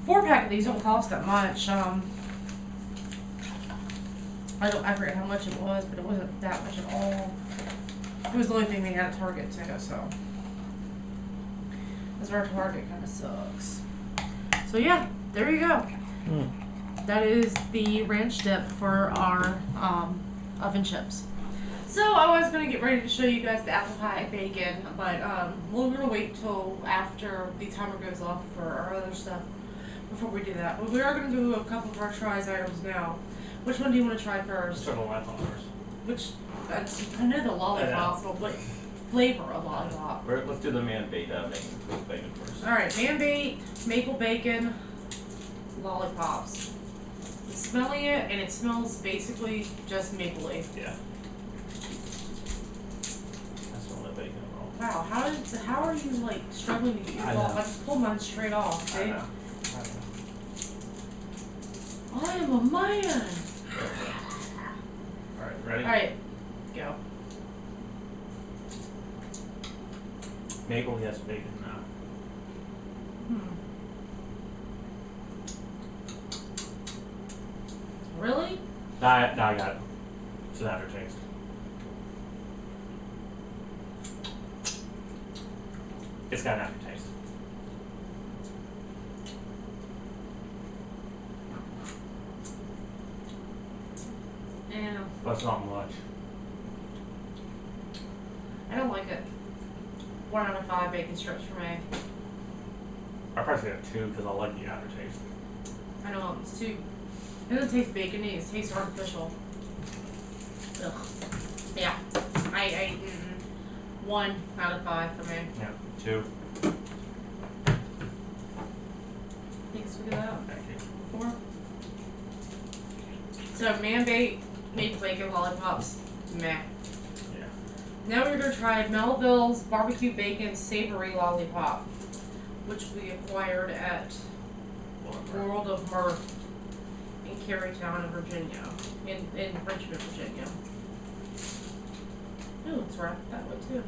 4-pack of these don't cost that much. I forget how much it was, but it wasn't that much at all. It was the only thing they had at Target too, so. That's where Target kind of sucks. So yeah, there you go. That is the ranch dip for our oven chips. So I was going to get ready to show you guys the apple pie bacon, but we're going to wait till after the timer goes off for our other stuff before we do that. But we are going to do a couple of our tries items now. Which one do you want to try first? Let's try the lollipop first. Which, I know the lollipops, but what flavor of lollipop? Let's do the man-bait bacon first. Alright, man-bait, maple bacon, lollipops. I'm smelling it, and it smells basically just mapley. Yeah. That's all that bacon roll. Wow, how are you like struggling to get your I ball? know. I just pulled mine straight off, see? I know. I am a man! Alright, ready? Alright, go. Maple, yes, bacon, no. Really? No, I got it. It's an aftertaste. It's got an aftertaste. Yeah. But it's not much. I don't like it. 1 out of 5 bacon strips for me. I probably say a 2 because I like the aftertaste. I know, it's too. It doesn't taste bacony, it tastes artificial. Ugh. Yeah. I 1 out of 5 for me. Yeah, 2. Thanks for that. Thank you. 4. So, man-bait, maple bacon, lollipops, meh. Yeah. Now we're going to try Melville's Barbecue Bacon Savory Lollipop, which we acquired at World of Mirth in Carytown, Virginia, in Richmond, Virginia. Ooh, it's wrapped that way too.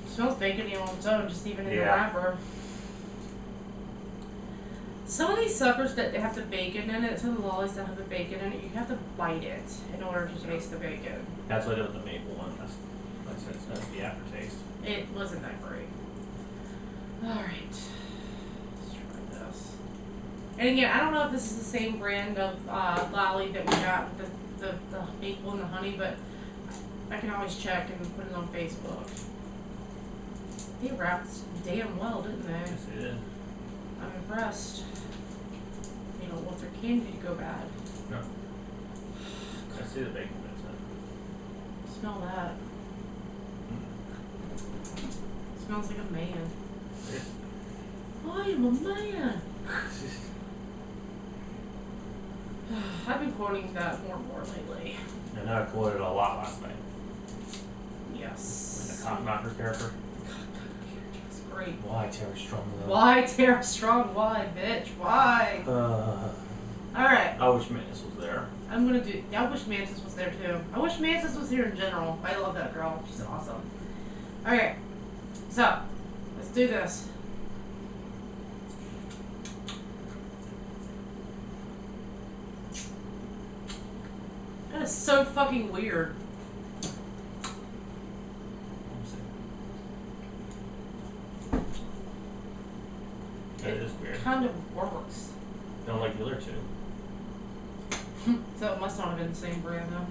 Smells bacony on its own, just even in the Yeah. wrapper. Some of these suckers that have the bacon in it, some of the lollies that have the bacon in it, you have to bite it in order to taste the bacon. That's what I did with the maple one. That's the aftertaste. It wasn't that great. Alright. Let's try this. And again, I don't know if this is the same brand of lolly that we got with the maple and the honey, but I can always check and put it on Facebook. They wrapped damn well, didn't they? Yes, it is. I'm impressed. They don't want their candy to go bad. No. I see the bacon bits in it. Smell that. Smells like a man. I am a man. I've been quoting that more and more lately. I know I quoted a lot last night. Yes. The Cotton Knocker character. It's great. Why Terry Strong though? Why, Tara Strong? Why, bitch? Why? Alright. I wish Mantis was there. I'm gonna do. I wish Mantis was there too. I wish Mantis was here in general. I love that girl. She's awesome. Okay. So, let's do this. That is so fucking weird. That is weird. Kind of works. Don't like the other two. So it must not have been the same brand though.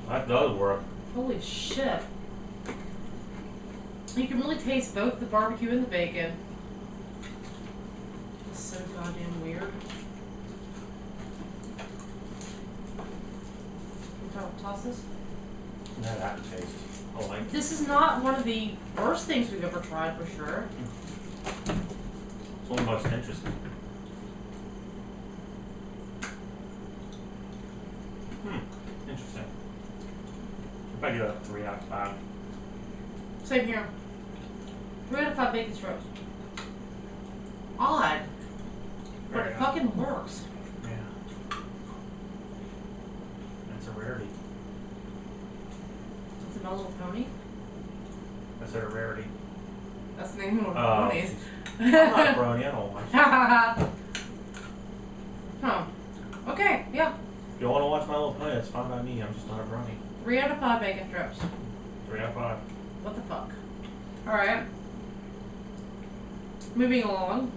That does work. Holy shit. You can really taste both the barbecue and the bacon. It's so goddamn weird. Toss this. That aftertaste. I like. This is not one of the worst things we've ever tried for sure. It's one of the most interesting. Interesting. If I give it a 3 out of 5. Same here. 3 out of 5 bacon strips. odd, but Very it odd. fucking works. Yeah. That's a rarity. It's a My Little Pony. That's a rarity. That's the name of one Oh. of the ponies. I'm not a brony, I don't watch. Huh. Okay, yeah. If you want to watch My Little Pony, that's fine by me. I'm just not a brony. 3 out of 5 bacon strips. 3 out of 5. What the fuck? Alright. Moving along.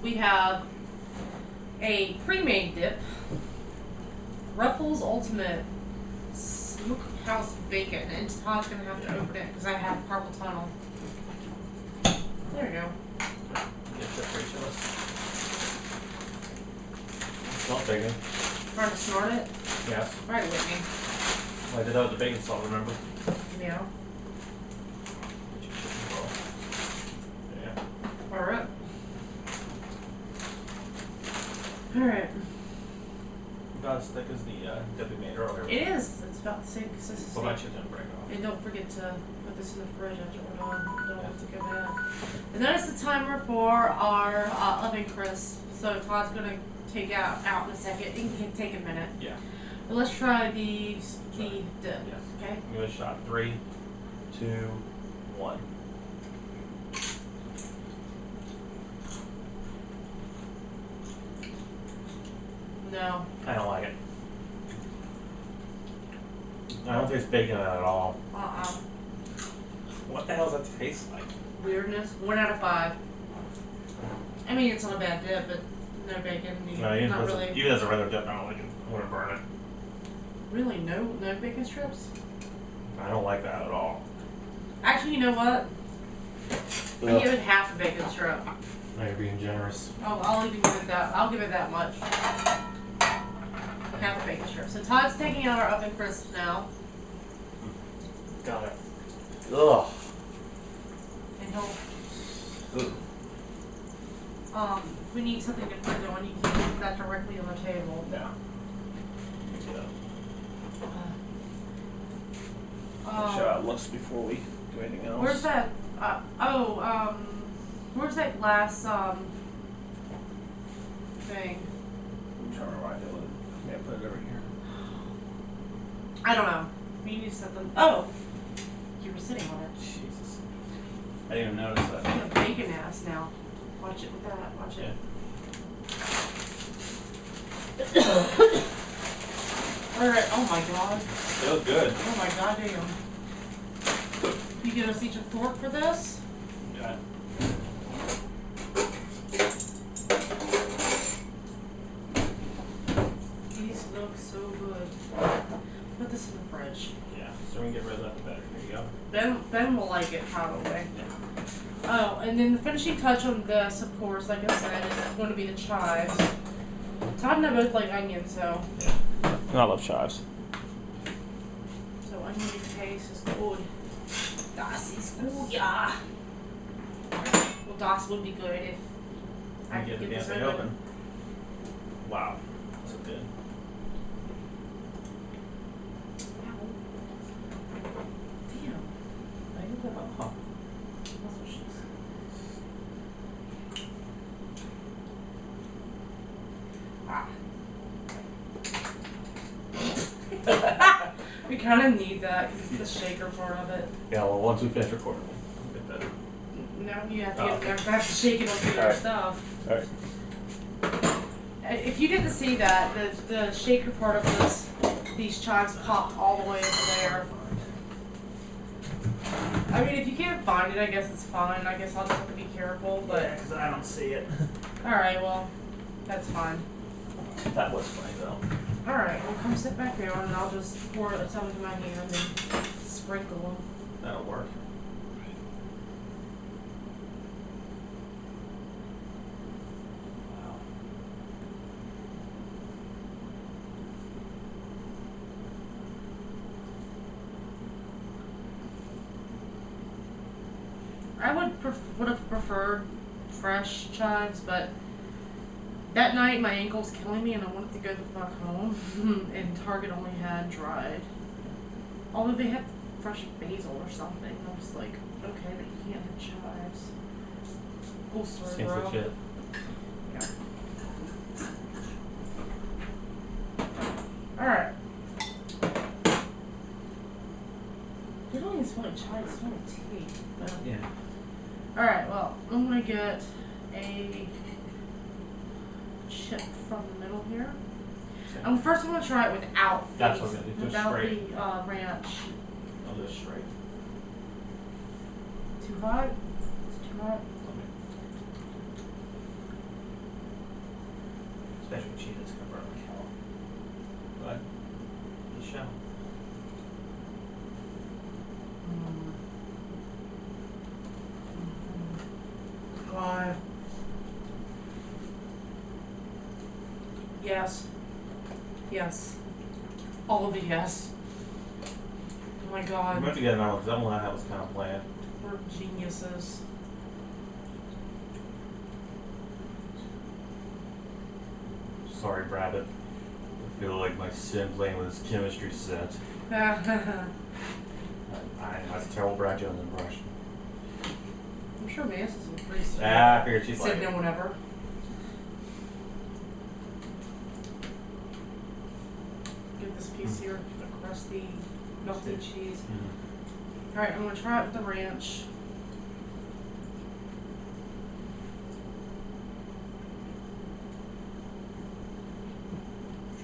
We have a pre-made dip. Ruffles Ultimate Smokehouse Bacon. And Todd's gonna have to open it because I have carpal tunnel. There we go. Get that for each of us. It's not bacon. Trying to snort it? Yes. Right with me. I did that with the bacon salt, remember? Yeah. Get your chicken roll. Yeah. Alright. Alright. About as thick as the dip we made earlier. It is. It's about the same consistency. Well, that shit didn't break off. And don't forget to put this in the fridge after we're done. Don't have to go bad. And that is the timer for our oven crisp. So Todd's gonna take out in a second. It can take a minute. Yeah. But let's try the dip. Yes. Okay. Give it a shot. 3, 2, 1. No. I don't like it. I don't taste bacon in it at all. What the hell does that taste like? Weirdness. 1 out of 5. I mean, it's not a bad dip, but no bacon. No, even, Not as, really. even as a regular dip, I don't like it. I'm gonna burn it. Really, no bacon strips. I don't like that at all. Actually, you know what? I give it half a bacon strip. Now you're being generous. I'll even give it that. I'll give it that much. Half a bacon strip. So Todd's taking out our oven crisp now, Got it. Ugh. and he'll. Ugh. We need something to put it on. You can't put that directly on the table. Yeah. Um, Show how it looks before we do anything else. Where's that? Where's that glass thing? I'm trying to remember why I did it. Yeah, put it over here. I don't know. We need something. Oh, you were sitting on it. Jesus. I didn't even notice that. You're a bacon ass now. Watch it with that. Watch it. Alright, oh my god. Feels good. Oh my god damn. You get us each a fork for this? Yeah. These look so good. Put this in the fridge. Yeah. So we can get rid of that better. Here you go. Ben will like it probably. Oh, and then the finishing touch on this, of course, like I said, is going to be the chives. Todd and I both like onions, so I love chives. onion taste is good. Das ist gut, ja. Well, das would be good if I Get could the get damn this thing open. open. Wow. That's so good. Damn. I get that. Huh. That's what she said. We kind of need that because it's the shaker part of it. Yeah, well, once we finish recording, we'll get that. Now you have to Oh, get okay. there. I have to shake it on your Alright. stuff. Alright. If you didn't see that, the shaker part of this, these chives pop all the way over there. I mean, if you can't find it, I guess it's fine. I guess I'll just have to be careful. But because I don't see it. all right, well, that's fine. That was funny though. All right, well, come sit back down, and I'll just pour some into my hand and sprinkle them. That'll work. Wow. I would have preferred fresh chives, but that night my ankle's killing me and I wanted to go the fuck home. And Target only had dried. Although they had fresh basil or something. I was like, okay, but you can't have chives. Cool story, Seems bro. legit. Yeah. Alright. You don't even smell like chives, you smell like tea. But... Yeah. Alright, well, I'm gonna get a chip from the middle here. First I'm gonna try it without That's what I'm gonna do. Just without straight. the ranch. I'll do it straight. Too hot? It's too hot? Especially with cheese, it's gonna burn like hell. But the shell. God. Yes. Yes. All of the yes. Oh my I'm god. going to get another one because that one I was kind of planned. We're geniuses. Sorry, Brabbit. I feel like my sin playing with his chemistry set. I'm That's a terrible Brad Jones impression. sure Mance is pretty sweet. I figured she's Said like no one ever. Get this piece here, the crusty, melty cheese. Mhm. Alright, I'm gonna try it with the ranch.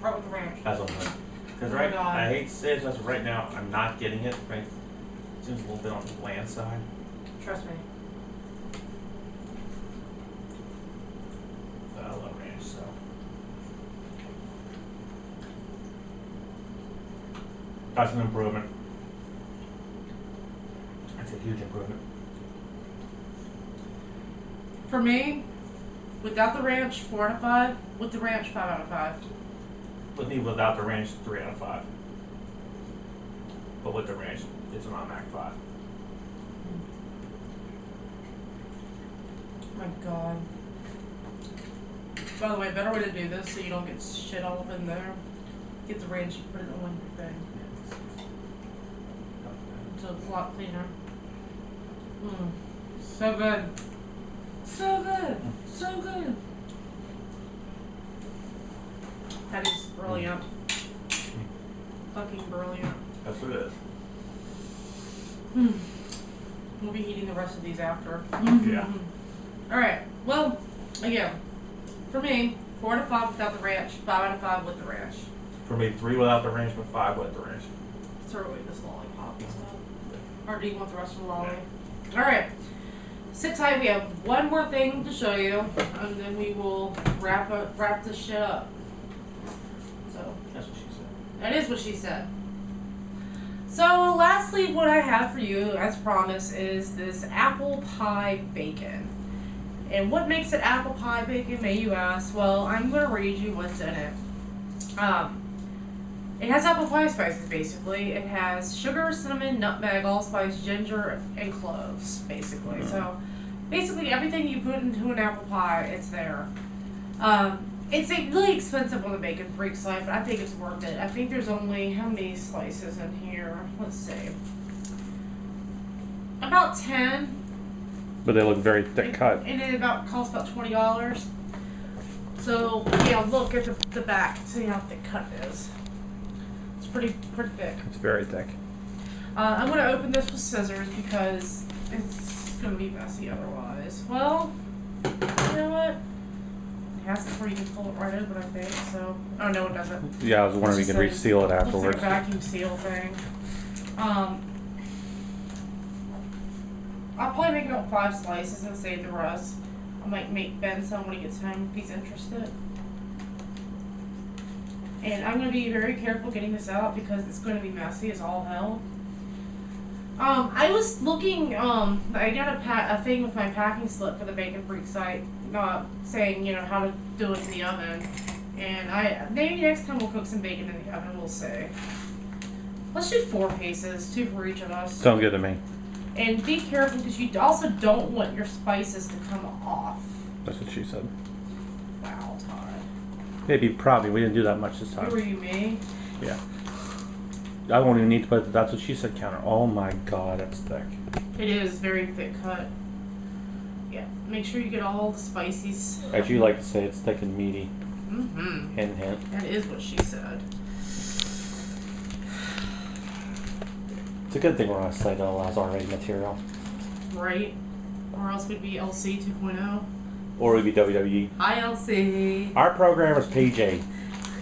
Try it with the ranch. That's what I'm doing. Because Oh my right, God. I hate to say it, but right now I'm not getting it. Right, it seems a little bit on the bland side. Trust me. But I love ranch, so. That's an improvement. That's a huge improvement. For me, without the ranch, 4 out of 5. With the ranch, 5 out of 5. With me without the ranch, 3 out of 5. But with the ranch, it's an automatic 5. Oh my god. By the way, better way to do this so you don't get shit all up in there. Get the ranch and put it on your thing. So it's a lot cleaner. So good. So good. So good. That is brilliant. Fucking brilliant. That's what it is. We'll be eating the rest of these after. Yeah. Alright, well, again, for me, 4 out of 5 without the ranch, 5 out of 5 with the ranch. For me, 3 without the ranch, but 5 with the ranch. Throw away this lollipop and stuff. Or do you want the rest of the lolly? Alright, sit tight, we have one more thing to show you, and then we will wrap this shit up. So, That's what she said. that is what she said. So, lastly, what I have for you, as promised, is this apple pie bacon. And what makes it apple pie bacon, may you ask? Well, I'm going to read you what's in it. It has apple pie spices, basically. It has sugar, cinnamon, nutmeg, allspice, ginger, and cloves, basically. So, basically, everything you put into an apple pie, it's there. It's really expensive on the Bacon Freak site, but I think it's worth it. I think there's only, how many slices in here? Let's see. About 10. But they look very thick cut. And it costs about $20. So, yeah, look at the back. See how thick cut it is. It's pretty thick. It's very thick. I'm going to open this with scissors because it's going to be messy otherwise. Well, you know what? It has to, where you can pull it right open, I think. So, oh no, it doesn't. Yeah, I was wondering if you could It's just reseal it looks like afterwards. a vacuum seal thing. I'll probably make about 5 slices and save the rest. I might make Ben some when he gets home if he's interested. And I'm going to be very careful getting this out because it's going to be messy as all hell. I was looking, I got a thing with my packing slip for the Bacon Freak site, saying, you know, how to do it in the oven. And maybe next time we'll cook some bacon in the oven, we'll see. Let's do 4 pieces, 2 for each of us. Sounds good to me. And be careful because you also don't want your spices to come off. That's what she said. Wow, Todd. Maybe, probably. We didn't do that much this Who are time. you, me? Yeah. I won't even need to put that's what she said counter. Oh my god, that's thick. It is very thick cut. Yeah, make sure you get all the spices. As you like to say, it's thick and meaty. Mm-hmm. Hint, hint. That is what she said. It's a good thing we're on a site that allows R-rated material. Right? Or else we'd be LC 2.0. Or we'd be WWE. Hi, LC. Our programmer's PJ.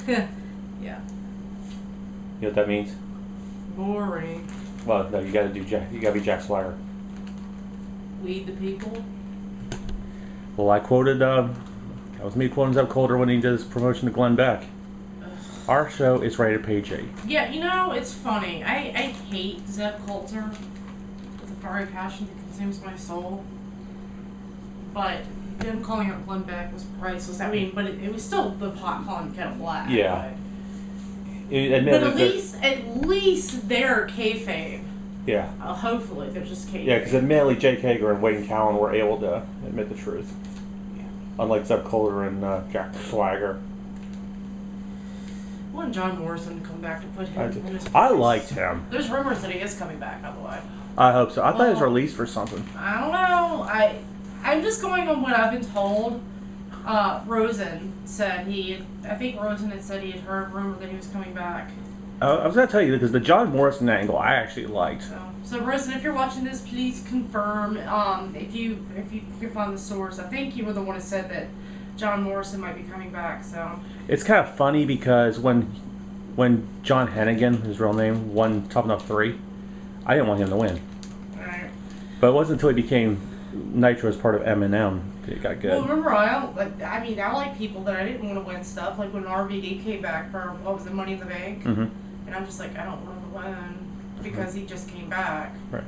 Yeah. You know what that means? Boring. Well, no, you gotta do Jack. You gotta be Jack Swagger. Weed the people. Well, I quoted, that was me quoting Zeb Coulter when he did his promotion to Glenn Beck. Our show is rated PG. Yeah, you know, it's funny. I hate Zeb Coulter with a fiery passion that consumes my soul. But him calling out Glenn Beck was priceless. I mean, but it was still the pot calling kettle black. Yeah. But at least they're kayfabe. Yeah. Hopefully they're just kayfabe. Yeah, because admittedly, Jake Hager and Wayne Cowan were able to admit the truth. Yeah. Unlike Zeb Coulter and Jack Swagger. I want John Morrison to come back to put him in his place. I liked him. There's rumors that he is coming back, by the way. I hope so. I thought he was released for something. I don't know. I'm just going on what I've been told. Rosen said I think Rosen had said he had heard rumor that he was coming back. I was going to tell you, because the John Morrison angle I actually liked. So Rosen, if you're watching this, please confirm. If you can find the source, I think you were the one who said that John Morrison might be coming back. So It's kind of funny because when John Hennigan, his real name, won Top Enough 3, I didn't want him to win. alright. But it wasn't until he became Nitro as part of M&M that it got good. Well, remember, I like people that I didn't want to win stuff. Like when RVD came back for what was it, Money in the Bank, Mm-hmm. and I'm just like, I don't want him to win because he just came back. Right.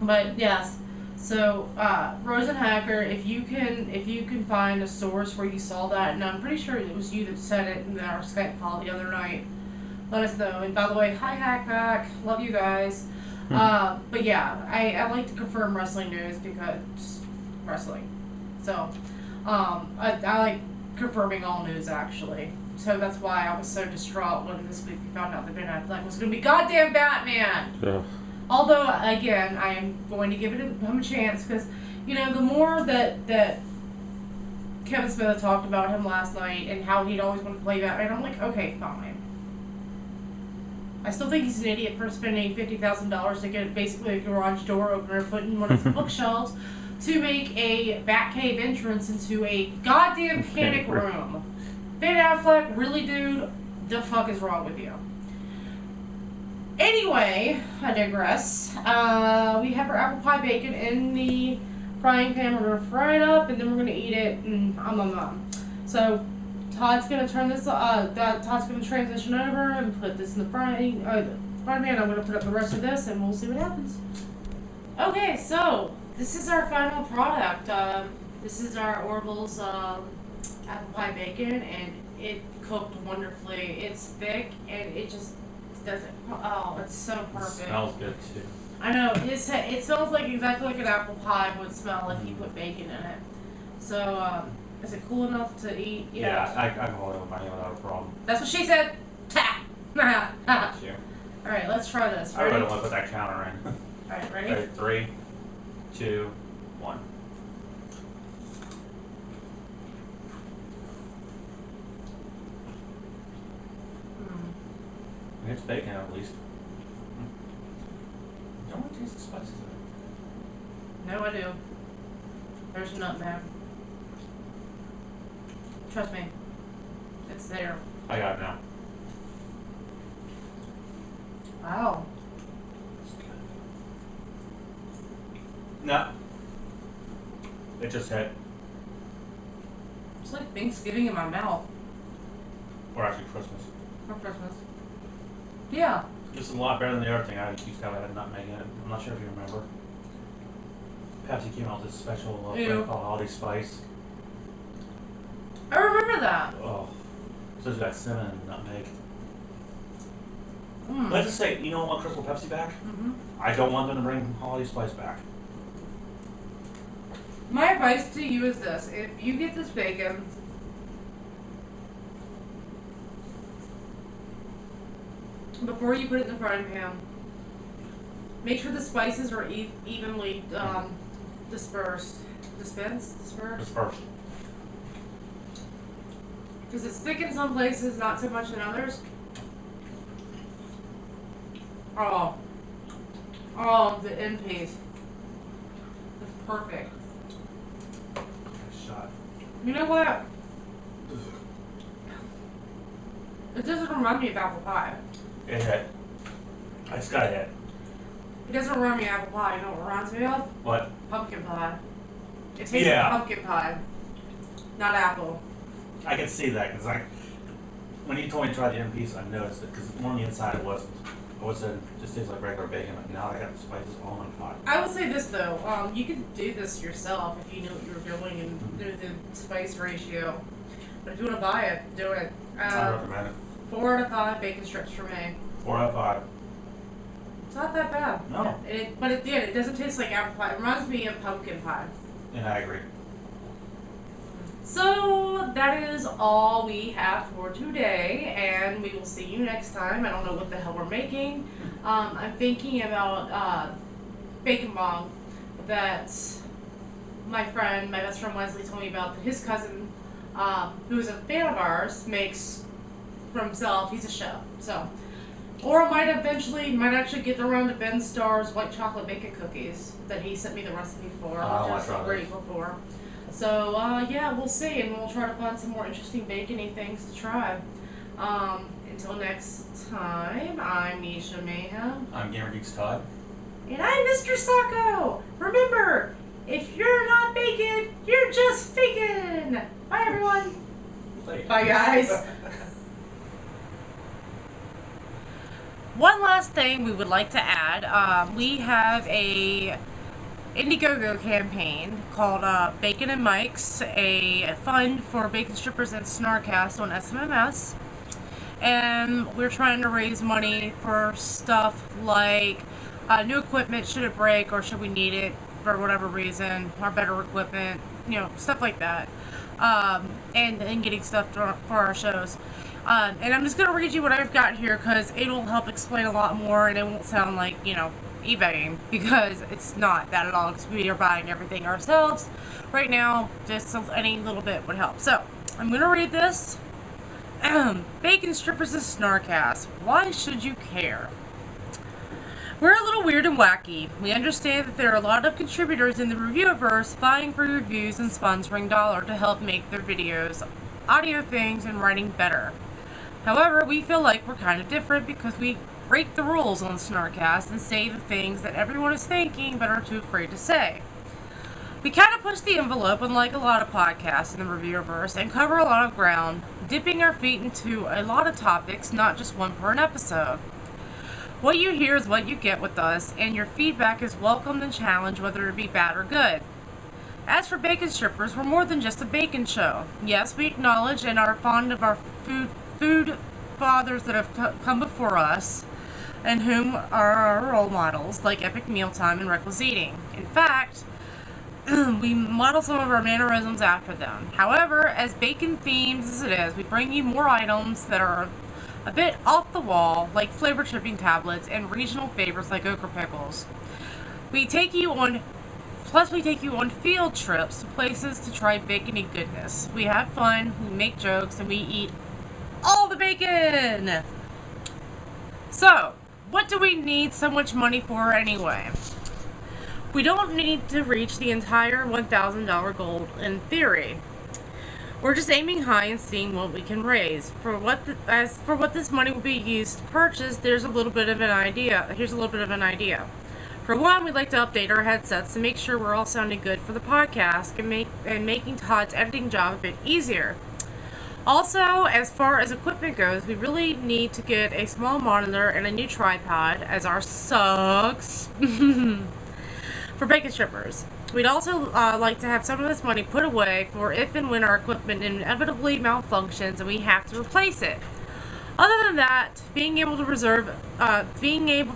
But yes, so Rosenhacker, if you can find a source where you saw that, and I'm pretty sure it was you that said it in our Skype call the other night, let us know. And by the way, hi Hackback, love you guys. But yeah, I like to confirm wrestling news because wrestling. So I like confirming all news actually. So that's why I was so distraught when this week we found out that Ben Affleck was going to be goddamn Batman. Ugh. Although, again, I am going to give him a chance because, you know, the more that Kevin Smith talked about him last night and how he'd always want to play Batman, I'm like, okay, fine. I still think he's an idiot for spending $50,000 to get basically a garage door opener put in one of his bookshelves to make a Batcave entrance into a goddamn panic room. Ben Affleck, really, dude? The fuck is wrong with you? Anyway, I digress. We have our apple pie bacon in the frying pan. We're gonna fry it up, and then we're gonna eat it. And So Todd's gonna turn this. Todd's gonna transition over and put this in the frying pan. I'm gonna put up the rest of this, and we'll see what happens. Okay, so this is our final product. This is our Orville's apple pie bacon, and it cooked wonderfully. It's thick, and it just doesn't. Oh, it's so perfect. It smells good too. I know. It smells like exactly like an apple pie would smell if you put bacon in it. So, is it cool enough to eat? Yeah, I can hold it with my hand without a problem. That's what she said. Ha! Thank you. All right, let's try this. I Ready? really want to put that counter in. All right, ready? Okay, 3, 2, 1. It's bacon at least. You don't want to taste the spices of it. No, I do. There's nutmeg. Trust me. It's there. I got it now. Wow. It's good. No. It just hit. It's like Thanksgiving in my mouth. Or actually Christmas. For Christmas. Yeah. This is a lot better than the other thing I used to have. I had nutmeg in it. I'm not sure if you remember. Pepsi came out with this special brand called Holiday Spice. I remember that. Oh. So it's got cinnamon and nutmeg. Mm. Let's just say, you don't want Crystal Pepsi back? Mm-hmm. I don't want them to bring Holiday Spice back. My advice to you is this. If you get this bacon, before you put it in the frying pan, make sure the spices are evenly dispersed. Dispersed? Dispersed. Because it's thick in some places, not so much in others. Oh, the end piece. It's perfect. Shot. You know what? It doesn't remind me of apple pie. It hit. I just got hit. It doesn't remind me of apple pie. You know what it reminds me of? What? Pumpkin pie. It tastes like pumpkin pie, not apple. I can see that because when you told me to try the end piece, I noticed it because on the inside it wasn't. I was it just tastes like regular bacon. But now I got the spices all in pot. I will say this though, you could do this yourself if you knew what you were doing and knew the spice ratio. But if you want to buy it, do it. I recommend it. 4 out of 5 bacon strips for me. 4 out of 5. It's not that bad. No. But it doesn't taste like apple pie. It reminds me of pumpkin pie. And I agree. So that is all we have for today, and we will see you next time. I don't know what the hell we're making. I'm thinking about bacon bong that my best friend Wesley told me about, that his cousin, who's a fan of ours, makes for himself. He's a chef, so. Or I might actually get around to Ben Starr's white chocolate bacon cookies that he sent me the recipe for, which I'm so grateful for. So, yeah, we'll see, and we'll try to find some more interesting bacony things to try. Until next time, I'm Misha Mayhem. I'm Gamer Geeks Todd. And I'm Mr. Sacco! Remember, if you're not bacon, you're just faking! Bye, everyone! Bye, guys! One last thing we would like to add, we have a Indiegogo campaign called Bacon and Mike's, a fund for bacon strippers and Snarkast on SMMS. And we're trying to raise money for stuff like new equipment, should it break or should we need it for whatever reason, or better equipment, stuff like that. And getting stuff for our shows. And I'm just going to read you what I've got here because it will help explain a lot more and it won't sound like, eBaying, because it's not that at all, because we are buying everything ourselves right now. Just any little bit would help. So I'm gonna read this. Bacon strippers and Snarkast. Why should you care? We're a little weird and wacky. We understand that there are a lot of contributors in the reviewiverse vying for reviews and sponsoring dollar to help make their videos, audio things, and writing better. However, we feel like we're kind of different because we break the rules on Snarkast and say the things that everyone is thinking but are too afraid to say. We kind of push the envelope, unlike a lot of podcasts in the reviewerverse, and cover a lot of ground, dipping our feet into a lot of topics, not just one per an episode. What you hear is what you get with us, and your feedback is welcomed and challenged, whether it be bad or good. As for Bacon Strippers, we're more than just a bacon show. Yes, we acknowledge and are fond of our food fathers that have come before us, and whom are our role models, like Epic Mealtime and Reckless Eating. In fact, we model some of our mannerisms after them. However, as bacon themed as it is, we bring you more items that are a bit off the wall, like flavor tripping tablets and regional favorites like okra pickles. We take you on field trips to places to try bacony goodness. We have fun, we make jokes, and we eat all the bacon! So, what do we need so much money for anyway? We don't need to reach the entire $1,000 goal in theory. We're just aiming high and seeing what we can raise. As for what this money will be used to purchase, here's a little bit of an idea. For one, we'd like to update our headsets to make sure we're all sounding good for the podcast and making Todd's editing job a bit easier. Also, as far as equipment goes, we really need to get a small monitor and a new tripod, as ours sucks, for bacon strippers. We'd also like to have some of this money put away for if and when our equipment inevitably malfunctions and we have to replace it. Other than that, being able to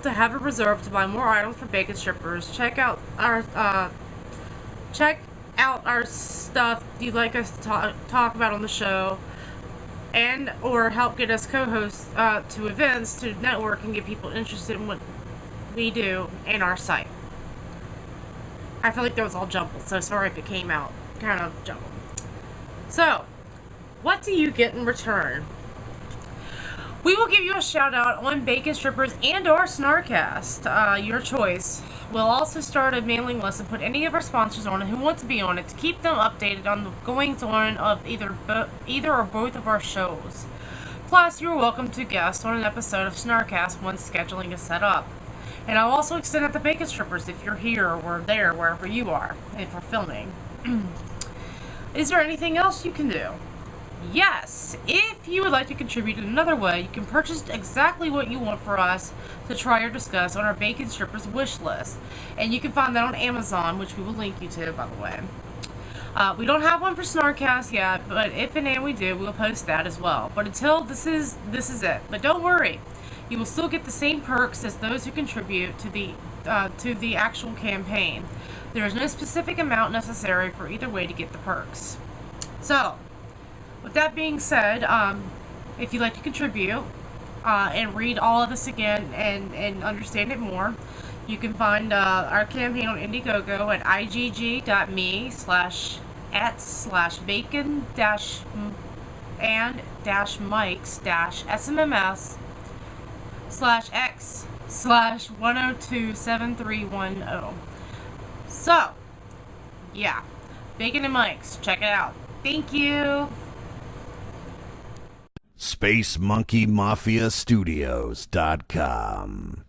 have a reserve to buy more items for bacon strippers. Check out our stuff you'd like us to talk about on the show. and or help get us co-hosts to events to network and get people interested in what we do and our site. I feel like that was all jumbled, so sorry if it came out kind of jumbled. So, what do you get in return? We will give you a shout out on Bacon Strippers and or Snarkast, your choice. We'll also start a mailing list and put any of our sponsors on it who want to be on it to keep them updated on the goings on of either or both of our shows. Plus, you're welcome to guest on an episode of Snarkast once scheduling is set up. And I'll also extend it to Bacon Strippers if you're here or there, wherever you are, if we're filming. Is there anything else you can do? Yes! If you would like to contribute in another way, you can purchase exactly what you want for us to try or discuss on our Bacon Strippers wish list. And you can find that on Amazon, which we will link you to, by the way. We don't have one for Snarkast yet, but if and we do, we'll post that as well. But until this is it. But don't worry. You will still get the same perks as those who contribute to the actual campaign. There is no specific amount necessary for either way to get the perks. So, with that being said, if you'd like to contribute and read all of this again and understand it more, you can find our campaign on Indiegogo at igg.me/and-mikes-smm/x/1027310. So, yeah, Bacon and Mikes, check it out. Thank you. SpaceMonkeyMafiaStudios.com